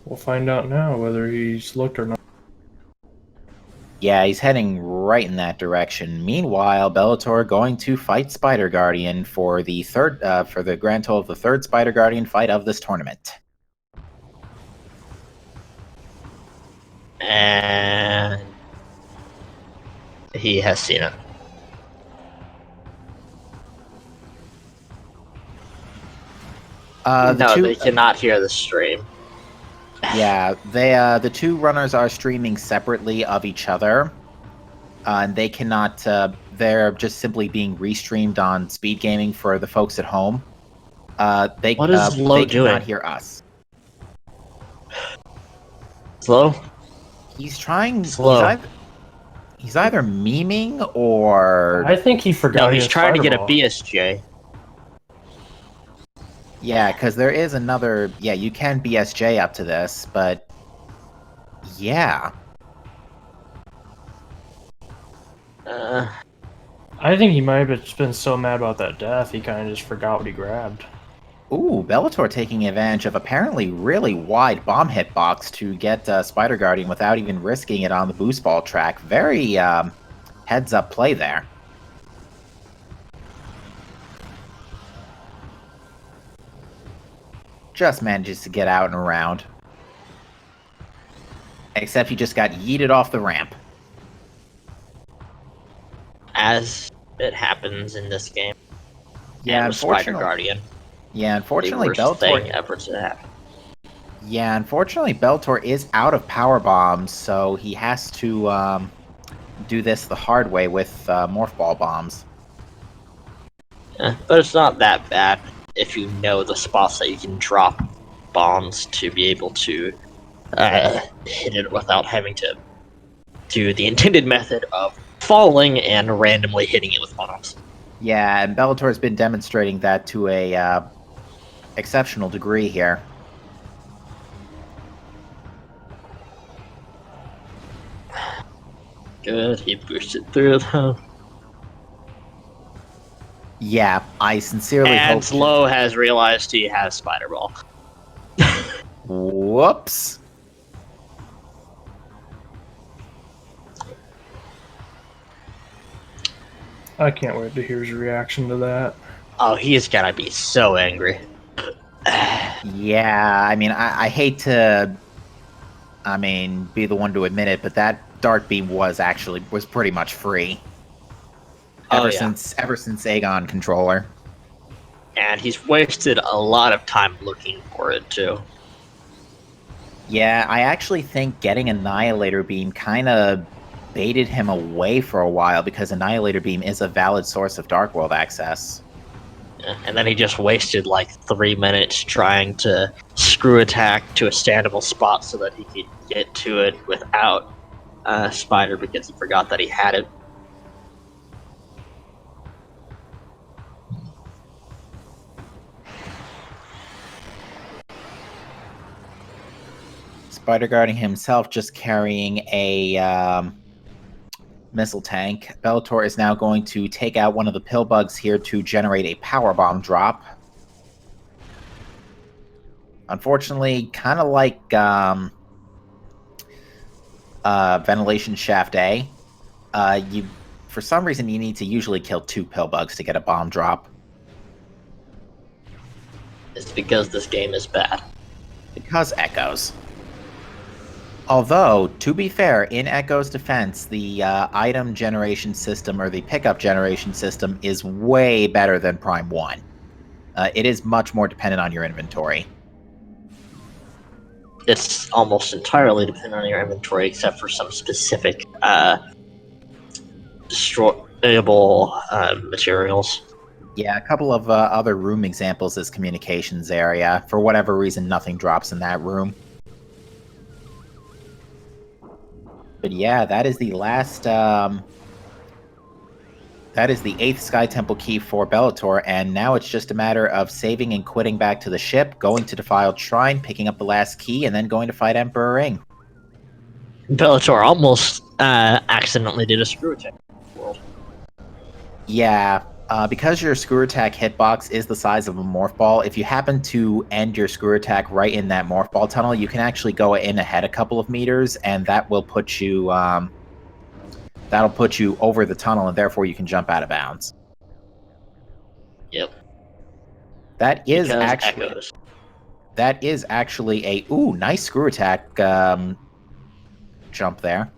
We'll find out now whether he's looked or not. Yeah, he's heading right in that direction. Meanwhile, Bellator going to fight Spider Guardian for the grand total of the third Spider Guardian fight of this tournament. And he has seen it. They cannot hear the stream. Yeah, the two runners are streaming separately of each other, and they cannot. They're just simply being restreamed on SpeedGaming for the folks at home. What is Slow they doing? cannot hear us. Slow? He's trying. Slow. He's either memeing or. I think he forgot. No, he's trying to get a BSJ. Yeah, because there is another. Yeah, you can BSJ up to this, but yeah. I think he might have been so mad about that death, he kind of just forgot what he grabbed. Ooh, Bellator taking advantage of apparently really wide bomb hitbox to get Spider Guardian without even risking it on the boost ball track. Very heads up play there. Just manages to get out and around. Except he just got yeeted off the ramp. As it happens in this game. Yeah, and with Spider unfortunately. Guardian. Yeah, unfortunately, The worst thing Bellator. ever to happen. Yeah, unfortunately, Bellator is out of power bombs, so he has to do this the hard way with morph ball bombs. But it's not that bad if you know the spots that you can drop bombs to be able to hit it without having to do the intended method of falling and randomly hitting it with bombs. Yeah, and Bellator has been demonstrating that to a exceptional degree here. Good, he boosted through them. Yeah, I sincerely And hope. Slow has realized he has Spider Ball. Whoops. I can't wait to hear his reaction to that. Oh, he's gotta be so angry. Yeah, I mean, I hate to, be the one to admit it, but that dart beam was pretty much free. Ever since Aegon controller. And he's wasted a lot of time looking for it too. Yeah, I actually think getting Annihilator Beam kind of baited him away for a while because Annihilator Beam is a valid source of Dark World access. Yeah, and then he just wasted like 3 minutes trying to screw attack to a standable spot so that he could get to it without Spider because he forgot that he had it. Spider guarding himself, just carrying a missile tank. Belattor is now going to take out one of the pill bugs here to generate a power bomb drop. Unfortunately, kind of like ventilation shaft A, for some reason you need to usually kill 2 pill bugs to get a bomb drop. It's because this game is bad. Because Echoes. Although, to be fair, in Echo's defense, the item generation system, or the pickup generation system, is way better than Prime 1. It is much more dependent on your inventory. It's almost entirely dependent on your inventory, except for some specific destroyable materials. Yeah, a couple of other room examples is communications area. For whatever reason, nothing drops in that room. But yeah, that is the last, that is the 8th Sky Temple key for Belattor, and now it's just a matter of saving and quitting back to the ship, going to Defiled Shrine, picking up the last key, and then going to fight Emperor Ring. Bellator almost accidentally did a screw attack. Yeah, because your screw attack hitbox is the size of a morph ball, if you happen to end your screw attack right in that morph ball tunnel, you can actually go in ahead a couple of meters, and that will put you, that'll put you over the tunnel, and therefore you can jump out of bounds. Yep. That is Because actually Echoes. that is actually a nice screw attack jump there.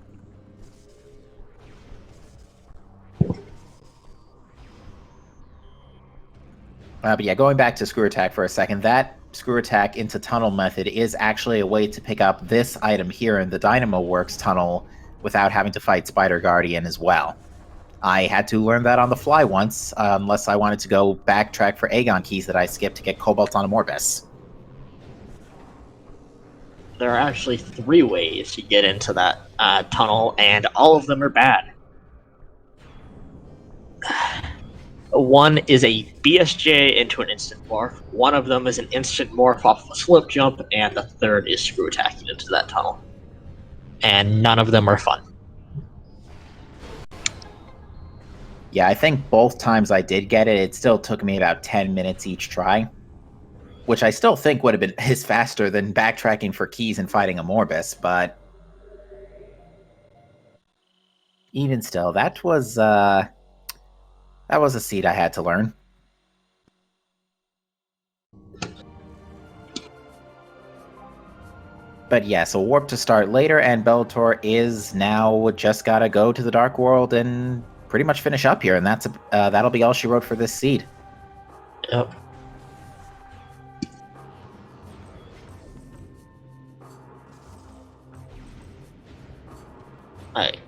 But yeah, going back to screw attack for a second, that screw attack into tunnel method is actually a way to pick up this item here in the Dynamo Works tunnel without having to fight Spider Guardian as well. I had to learn that on the fly once, unless I wanted to go backtrack for Aegon keys that I skipped to get Cobalt on a Morbus. There are actually 3 ways to get into that tunnel, and all of them are bad. One is a BSJ into an instant morph, one of them is an instant morph off of a slip jump, and the third is screw attacking into that tunnel. And none of them are fun. Yeah, I think both times I did get it, it still took me about 10 minutes each try. Which I still think would have been faster than backtracking for keys and fighting a Morbus, but even still, that was a seed I had to learn. But yeah, so warp to start later, and Bellator is now just gotta go to the Dark World and pretty much finish up here, and that'll be all she wrote for this seed. Yep. Alright.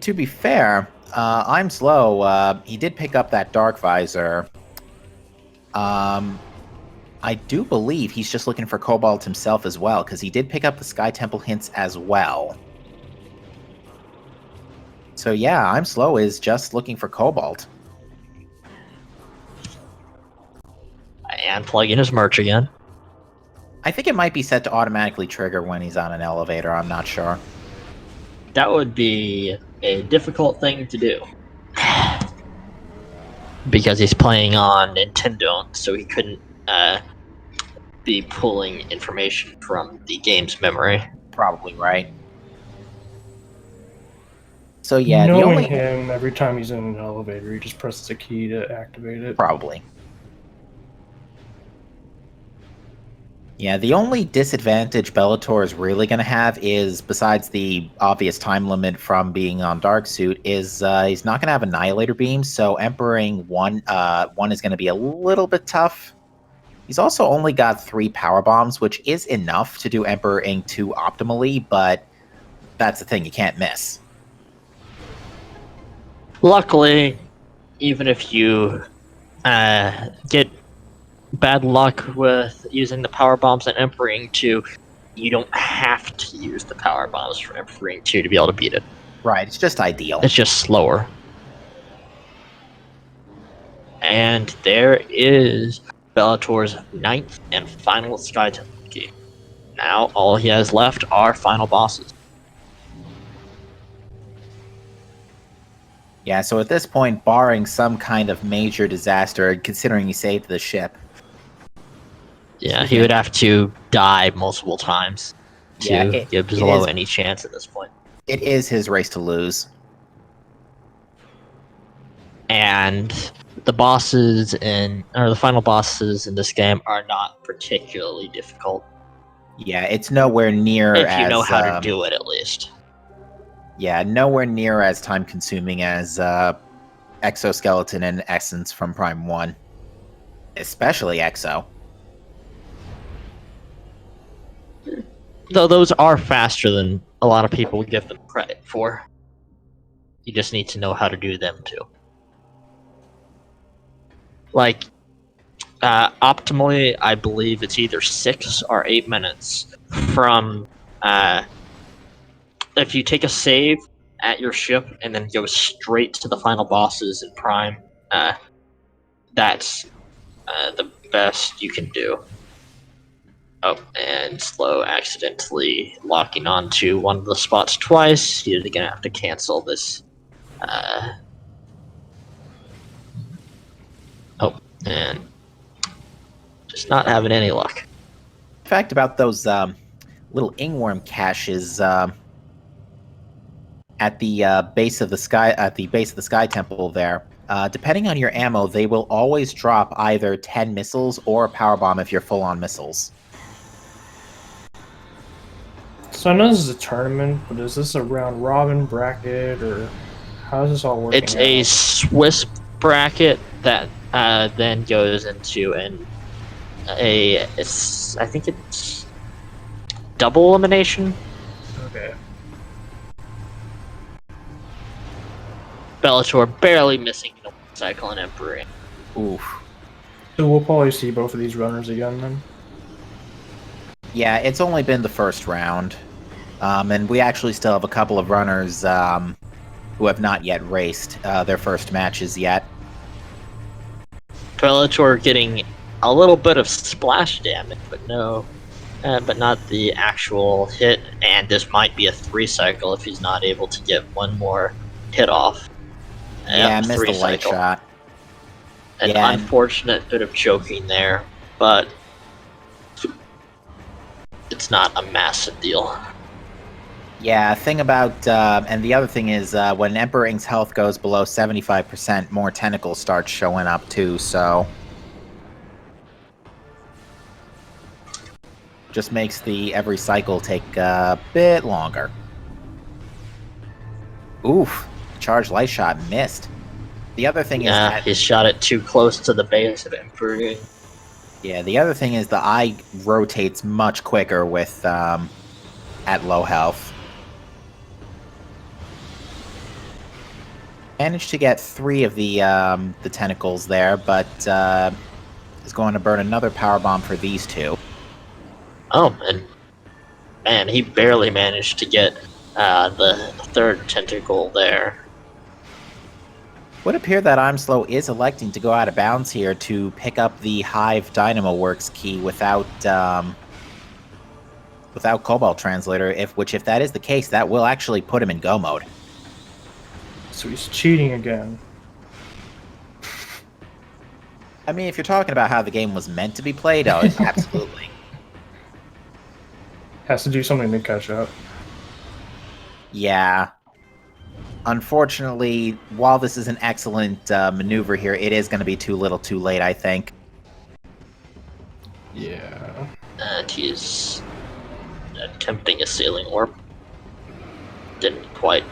To be fair, I'm slow. He did pick up that Dark Visor. I do believe he's just looking for Cobalt himself as well, because he did pick up the Sky Temple hints as well. So yeah, I'm slow is just looking for Cobalt. And plug in his merch again. I think it might be set to automatically trigger when he's on an elevator, I'm not sure. That would be a difficult thing to do. Because he's playing on Nintendo, so he couldn't be pulling information from the game's memory. Probably right. So yeah, Knowing the only him, every time he's in an elevator, he just presses a key to activate it. Probably. Yeah, the only disadvantage Bellator is really going to have is, besides the obvious time limit from being on Dark Suit, is he's not going to have Annihilator Beam, so Emperoring 1 is going to be a little bit tough. He's also only got 3 Power Bombs, which is enough to do Emperoring 2 optimally, but that's the thing, you can't miss. Luckily, even if you get bad luck with using the power bombs and Emperoring to you don't have to use the power bombs for Emperor Ring 2 to be able to beat it. Right, it's just ideal. It's just slower. And there is Bellator's 9th and final Sky Temple key. Now all he has left are final bosses. Yeah, so at this point, barring some kind of major disaster, considering he saved the ship. Yeah, he would have to die multiple times to give Zolo any chance at this point. It is his race to lose. And the the final bosses in this game are not particularly difficult. Yeah, it's nowhere near if you know how to do it, at least. Yeah, nowhere near as time-consuming as Exoskeleton and Essence from Prime 1. Especially Exo. Though those are faster than a lot of people give them credit for. You just need to know how to do them too. Like, optimally, I believe it's either 6 or 8 minutes from, if you take a save at your ship and then go straight to the final bosses in Prime, that's the best you can do. Oh, and Slow accidentally locking onto one of the spots twice. You're gonna have to cancel this. Oh, and just not having any luck. In fact, about those little ingworm caches at the base of the sky temple there. Depending on your ammo, they will always drop either 10 missiles or a power bomb if you're full on missiles. So I know this is a tournament, but is this a round robin bracket, or how is this all working? It's a Swiss bracket that then goes into I think it's double elimination. Okay. Bellator barely missing a cycle and Emperor. Oof. So we'll probably see both of these runners again then? Yeah, it's only been the first round. And we actually still have a couple of runners who have not yet raced their first matches yet. Bellator getting a little bit of splash damage, but not the actual hit. And this might be a 3 cycle if he's not able to get one more hit off. Yeah, missed the light shot. An unfortunate bit of choking there, but it's not a massive deal. Yeah, thing about, and the other thing is, when Emperor Ink's health goes below 75%, more tentacles start showing up too, so... just makes every cycle take a bit longer. Oof, charged light shot missed. The other thing is that... he shot it too close to the base of Emperor. Yeah, the other thing is the eye rotates much quicker with, at low health. Managed to get 3 of the tentacles there, but is going to burn another power bomb for these 2. Oh, and man, he barely managed to get the 3rd tentacle there. Would appear that I'm Slow is electing to go out of bounds here to pick up the Hive Dynamo Works key without Cobalt Translator. If that is the case, that will actually put him in go mode. So he's cheating again. I mean, if you're talking about how the game was meant to be played, oh, absolutely. Has to do something to catch up. Yeah. Unfortunately, while this is an excellent maneuver here, it is going to be too little too late, I think. Yeah. And he's attempting a Sailing Orb. Didn't quite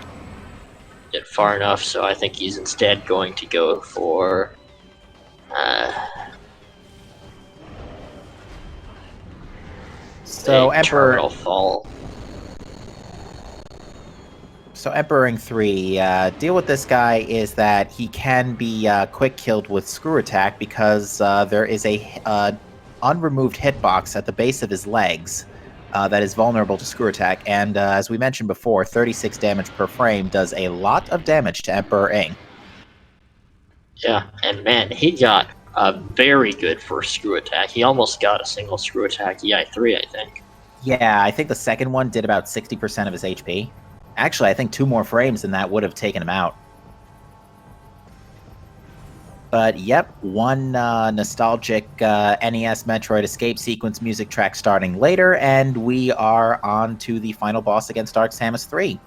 get far enough, so I think he's instead going to go for Terminal Fall. So Emperor Ring 3, deal with this guy is that he can be quick killed with Screw Attack because there is a unremoved hitbox at the base of his legs, that is vulnerable to screw attack, and as we mentioned before, 36 damage per frame does a lot of damage to Emperor Ing. Yeah, and man, he got a very good first screw attack. He almost got a single screw attack EI3, I think. Yeah, I think the second one did about 60% of his HP. Actually, I think 2 more frames and that would have taken him out. But yep, one nostalgic NES Metroid escape sequence music track starting later, and we are on to the final boss against Dark Samus 3.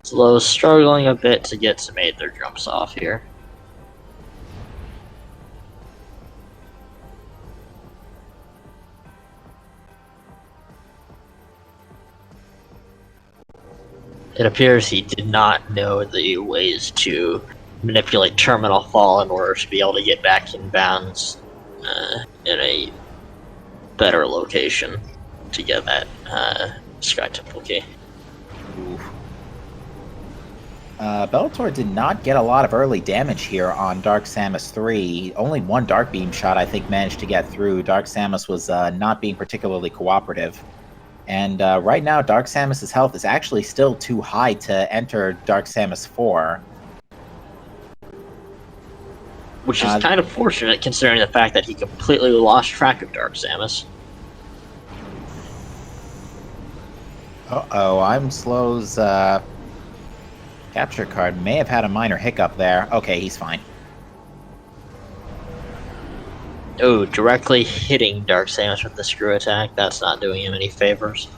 Slow struggling a bit to get some their jumps off here. It appears he did not know the ways to manipulate terminal fall in order to be able to get back in bounds in a better location to get that Sky Temple key. Belattor did not get a lot of early damage here on Dark Samus 3. Only one Dark Beam shot, I think, managed to get through. Dark Samus was not being particularly cooperative. And right now, Dark Samus's health is actually still too high to enter Dark Samus 4. Which is kind of fortunate, considering the fact that he completely lost track of Dark Samus. Uh-oh, I'm Slow's capture card may have had a minor hiccup there. Okay, he's fine. Oh, directly hitting Dark Samus with the screw attack. That's not doing him any favors.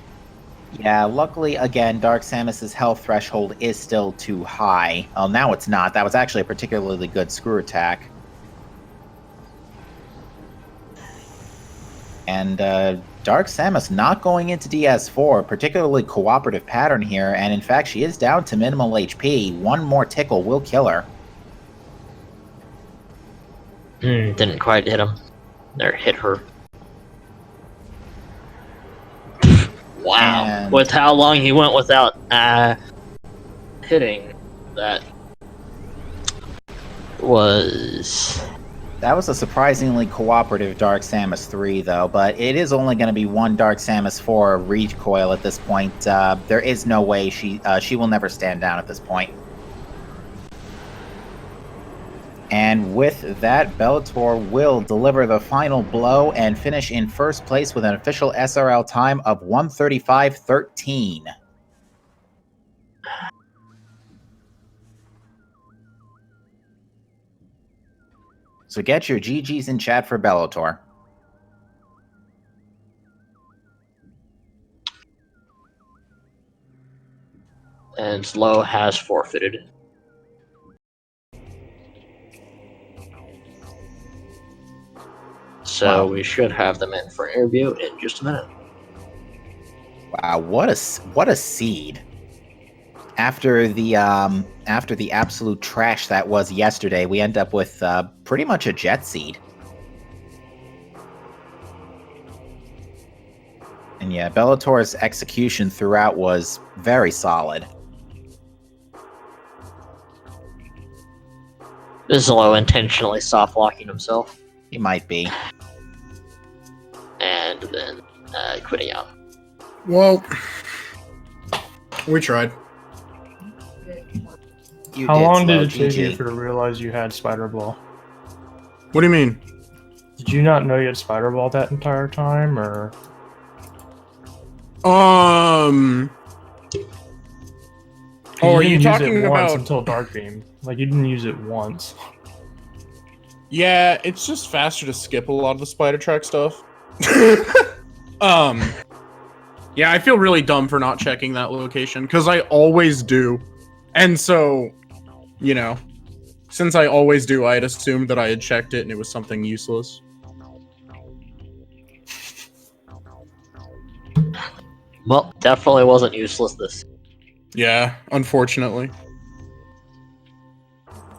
Yeah, luckily, again, Dark Samus's health threshold is still too high. Well, now it's not. That was actually a particularly good screw attack. And Dark Samus not going into DS4, particularly cooperative pattern here, and in fact, she is down to minimal HP. One more tickle will kill her. Didn't quite hit him. Or hit her. Wow. And with how long he went without hitting, that was... That was a surprisingly cooperative Dark Samus 3, though, but it is only going to be one Dark Samus 4 recoil at this point. There is no way she will never stand down at this point. And with that, Belattor will deliver the final blow and finish in first place with an official SRL time of 1:35.13. So get your GGs in chat for Belattor. And Slow has forfeited. So we should have them in for interview in just a minute. Wow, what a seed! After the absolute trash that was yesterday, we end up with pretty much a jet seed. And yeah, Bellator's execution throughout was very solid. Slow intentionally soft locking himself. He might be. And then quitting out. Well, we tried. How long did it take you to realize you had Spider Ball? What do you mean? Did you not know you had Spider Ball that entire time, or? Oh, are you talking about until Dark Beam? Like, you didn't use it once. Yeah, it's just faster to skip a lot of the spider track stuff. Yeah, I feel really dumb for not checking that location, because I always do. And so, you know, since I always do, I had assumed that I had checked it and it was something useless. Well, definitely wasn't useless this. Yeah, unfortunately.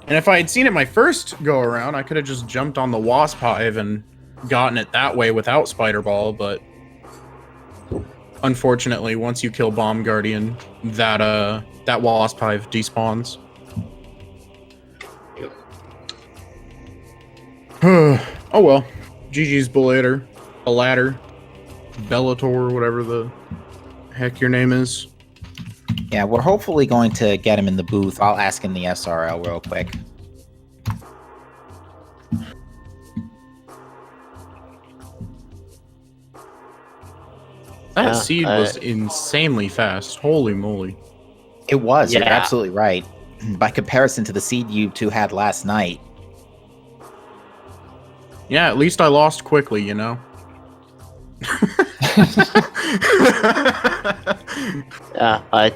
And if I had seen it my first go around, I could have just jumped on the Wasp Hive and gotten it that way without Spider Ball, but unfortunately, once you kill Bomb Guardian, that Wasp Hive despawns. Yep. Oh well. GG's Belattor. Belattor, whatever the heck your name is. Yeah, we're hopefully going to get him in the booth. I'll ask him the SRL real quick. That seed was insanely fast. Holy moly. It was. You're Yeah. absolutely right. By comparison to the seed you two had last night. Yeah, at least I lost quickly, you know?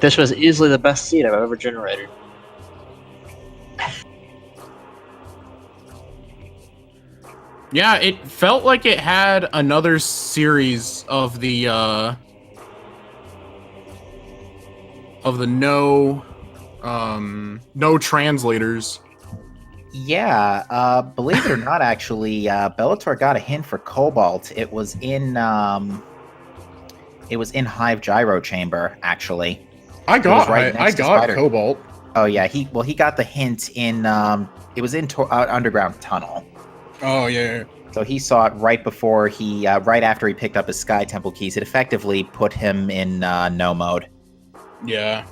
This was easily the best seed I've ever generated. Yeah, it felt like it had another series of the no translators. Yeah, believe it or not, actually, Bellator got a hint for Cobalt. It was in Hive Gyro Chamber, actually. I got right next to I got Spider. Cobalt. Oh yeah, he got the hint in it was in Underground Tunnel. Oh yeah. So he saw it right before right after he picked up his Sky Temple keys. It effectively put him in no mode. Yeah.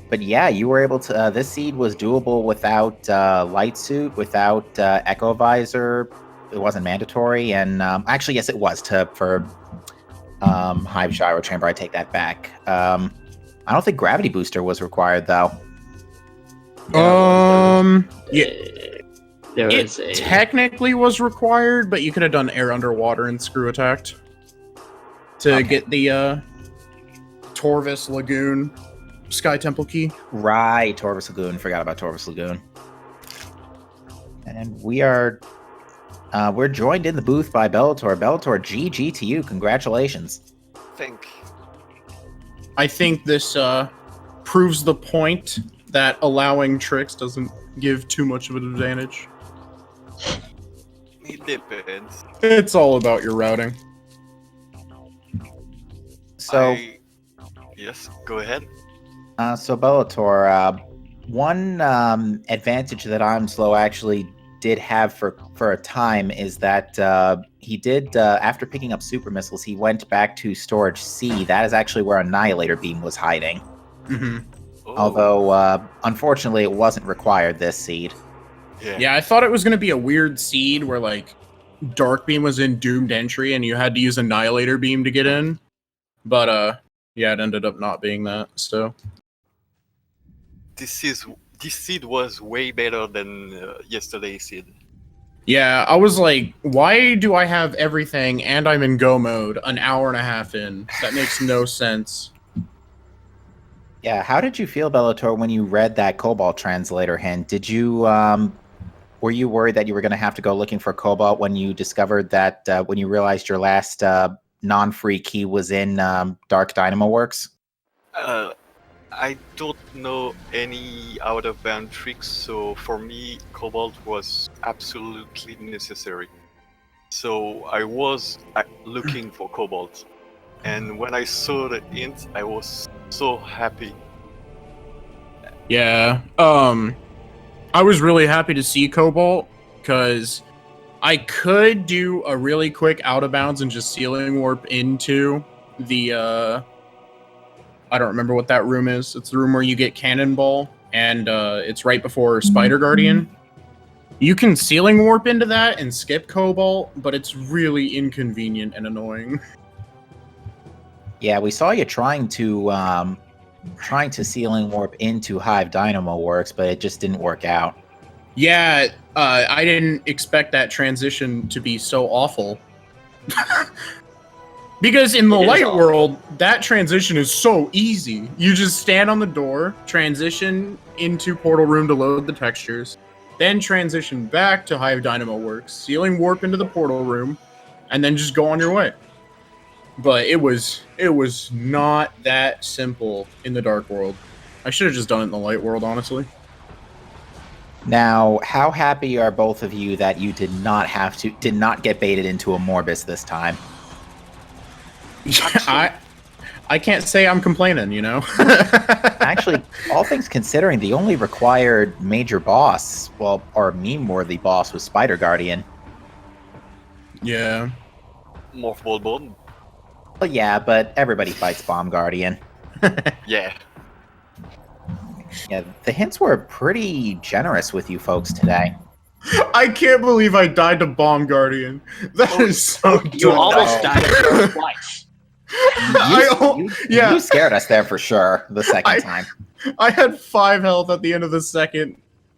But yeah, you were able to. This seed was doable without light suit, without echo visor. It wasn't mandatory, and actually, yes, it was for Hive Gyro Chamber. I take that back. I don't think gravity booster was required though. Yeah. There It was a technically was required, but you could have done air underwater and screw attacked to get the Torvis Lagoon Sky Temple key. Right, Torvis Lagoon. Forgot about Torvis Lagoon. And we're joined in the booth by Bellator. Bellator, GG to you. Congratulations. Think. I think this proves the point that allowing tricks doesn't give too much of an advantage. It depends. It's all about your routing. So, Yes, go ahead. so Bellator, one advantage that I'm slow actually did have for a time is that he did after picking up super missiles, he went back to storage C. That is actually where Annihilator Beam was hiding. Mm-hmm. Oh, Although unfortunately it wasn't required this seed. Yeah, I thought it was going to be a weird seed where, like, Dark Beam was in Doomed Entry and you had to use Annihilator Beam to get in. But, yeah, it ended up not being that, so. this seed was way better than yesterday's seed. Yeah, I was like, why do I have everything and I'm in go mode an hour and a half in? That makes no sense. Yeah, how did you feel, Bellator, when you read that Cobalt translator hint? Did you were you worried that you were going to have to go looking for Cobalt when you discovered that when you realized your last non-free key was in Dark Dynamo Works? I don't know any out-of-bound tricks, so for me, Cobalt was absolutely necessary. So I was looking for Cobalt, and when I saw the hint, I was so happy. Yeah, I was really happy to see Cobalt, because I could do a really quick out of bounds and just ceiling warp into the, I don't remember what that room is. It's the room where you get Cannonball, and it's right before Spider Guardian. You can ceiling warp into that and skip Cobalt, but it's really inconvenient and annoying. Yeah, we saw you trying to ceiling warp into Hive Dynamo Works, but it just didn't work out. Yeah, I didn't expect that transition to be so awful. Because in the light world, that transition is so easy. You just stand on the door, transition into Portal Room to load the textures, then transition back to Hive Dynamo Works, ceiling warp into the Portal Room, and then just go on your way. But it was not that simple in the Dark World. I should have just done it in the Light World, honestly. Now, how happy are both of you that you did not get baited into a Morbus this time? I can't say I'm complaining, you know? Actually, all things considering, the only required major boss, well, or meme-worthy boss was Spider Guardian. Yeah. Morph Ball Bone. Well, yeah, but everybody fights Bomb Guardian. Yeah. Yeah, the hints were pretty generous with you folks today. I can't believe I died to Bomb Guardian. That is so You dumb. almost Oh. died to it twice. You scared us there for sure the second time. I had 5 health at the end of the second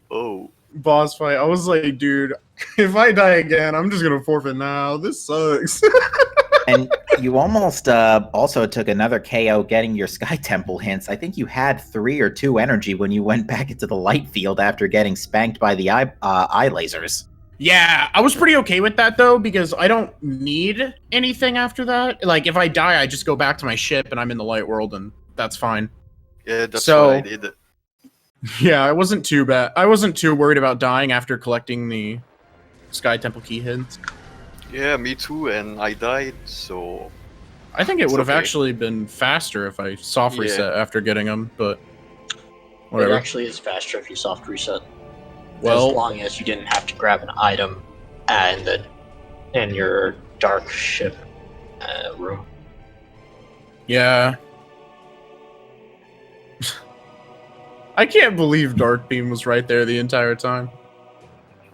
Oh. boss fight. I was like, dude, if I die again, I'm just gonna forfeit now. This sucks. And you almost also took another KO getting your Sky Temple hints. I think you had 3 or 2 energy when you went back into the light field after getting spanked by the eye lasers. Yeah, I was pretty okay with that though, because I don't need anything after that. Like, if I die, I just go back to my ship and I'm in the light world, and that's fine. Yeah, that's So- what I did. Yeah, I wasn't too bad. I wasn't too worried about dying after collecting the Sky Temple key hints. Yeah, me too, and I died, so... I think it It's would have okay. actually been faster if I soft Yeah. reset after getting them, but It whatever. actually is faster if you soft reset. Well- as long as you didn't have to grab an item in your dark ship room. Yeah. I can't believe Dark Beam was right there the entire time.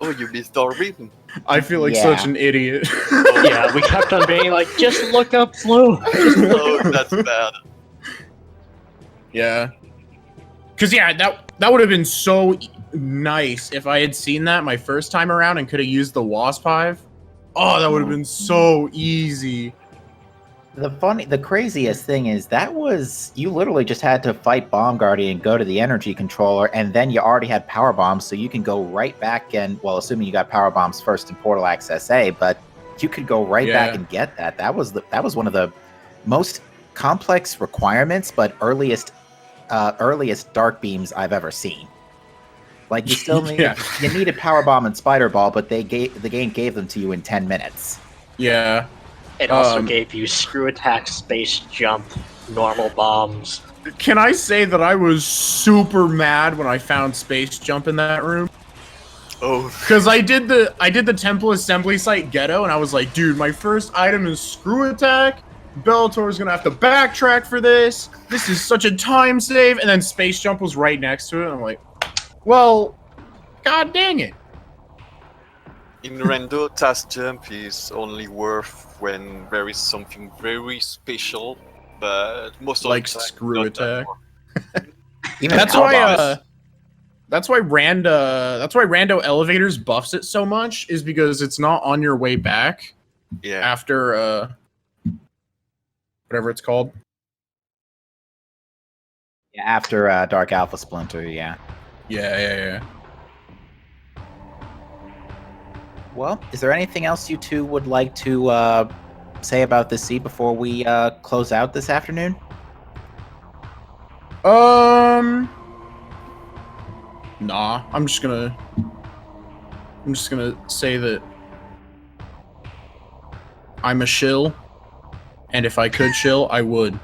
Oh, you missed Darwin. I feel like Yeah. such an idiot. Yeah, we kept on being like, just look up Flu. Oh, that's bad. Yeah. Cause yeah, that would have been so nice if I had seen that my first time around and could have used the Wasp Hive. Oh, that would have been so easy. The craziest thing is that was you literally just had to fight Bomb Guardian, go to the energy controller, and then you already had power bombs, so you can go right back and assuming you got power bombs first in Portal Access A, but you could go right back Yeah. and get that. That was one of the most complex requirements, but earliest dark beams I've ever seen. Like you still need Yeah. you needed power bomb and spider ball, but the game gave them to you in 10 minutes. Yeah. It also Um, gave you screw attack, space jump, normal bombs. Can I say that I was super mad when I found Space Jump in that room? Oh, Because I did the temple assembly site ghetto, and I was like, dude, my first item is screw attack. Bellator's gonna have to backtrack for this. This is such a time save. And then Space Jump was right next to it. And I'm like, well, god dang it. in Rando, task jump is only worth when there is something very special, but most of Like the time, screw not that attack. worth. Even That's power why bombs. that's why Rando Elevators buffs it so much, is because it's not on your way back Yeah, after whatever it's called. Yeah, after Dark Alpha Splinter, yeah. Yeah. Well, is there anything else you two would like to say about this seed before we close out this afternoon? Nah, I'm just gonna say that I'm a shill, and if I could shill, I would.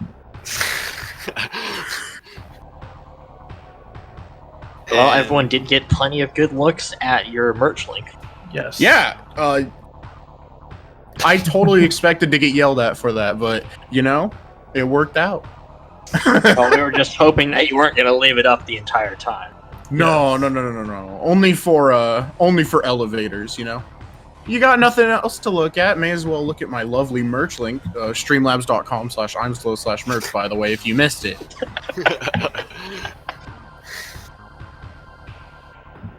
Well, And- everyone did get plenty of good looks at your merch link. Yes. Yeah, I totally expected to get yelled at for that, but it worked out. Well, we were just hoping that you weren't going to leave it up the entire time. No. Only for elevators, You got nothing else to look at, may as well look at my lovely merch link, streamlabs.com/imslow/merch, by the way, if you missed it.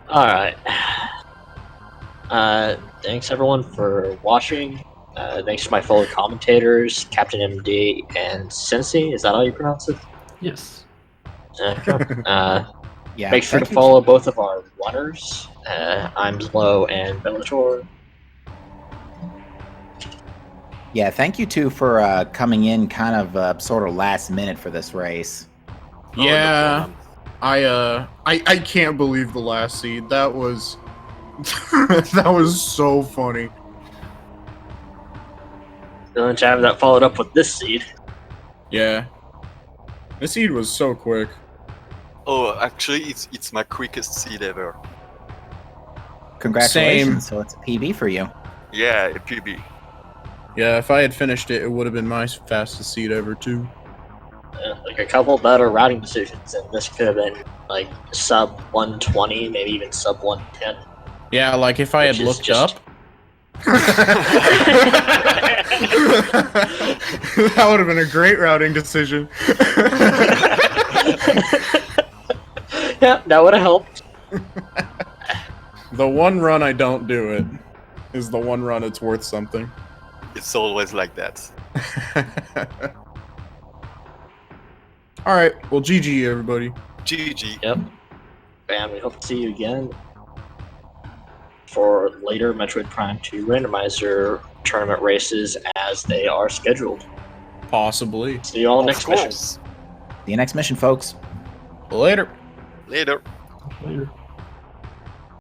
Alright. Thanks everyone for watching. Thanks to my fellow commentators, Captain MD and Cincy. Is that how you pronounce it? Yes. Yeah. Make sure to thank you. follow both of our runners, Imslow and Belattor. Yeah, thank you two for coming in kind of sort of last minute for this race. Oh, no Yeah. problem. I can't believe the last seed. That was that was so funny. Then to have that followed up with this seed. Yeah. This seed was so quick. Oh, actually, it's my quickest seed ever. Congratulations. Same. So it's a PB for you. Yeah, a PB. Yeah, if I had finished it, it would have been my fastest seed ever too. Like a couple better routing decisions, and this could have been like sub 120, maybe even sub 110. Yeah, like if I had Which is looked just- up. That would have been a great routing decision. Yeah, that would have helped. The one run I don't do it is the one run it's worth something. It's always like that. All right, well, GG everybody. GG. Yep. And we hope to see you again for later Metroid Prime 2 Randomizer tournament races as they are scheduled. Possibly. See you all Of next mission. course. See you next mission, folks. Later. Later. Later.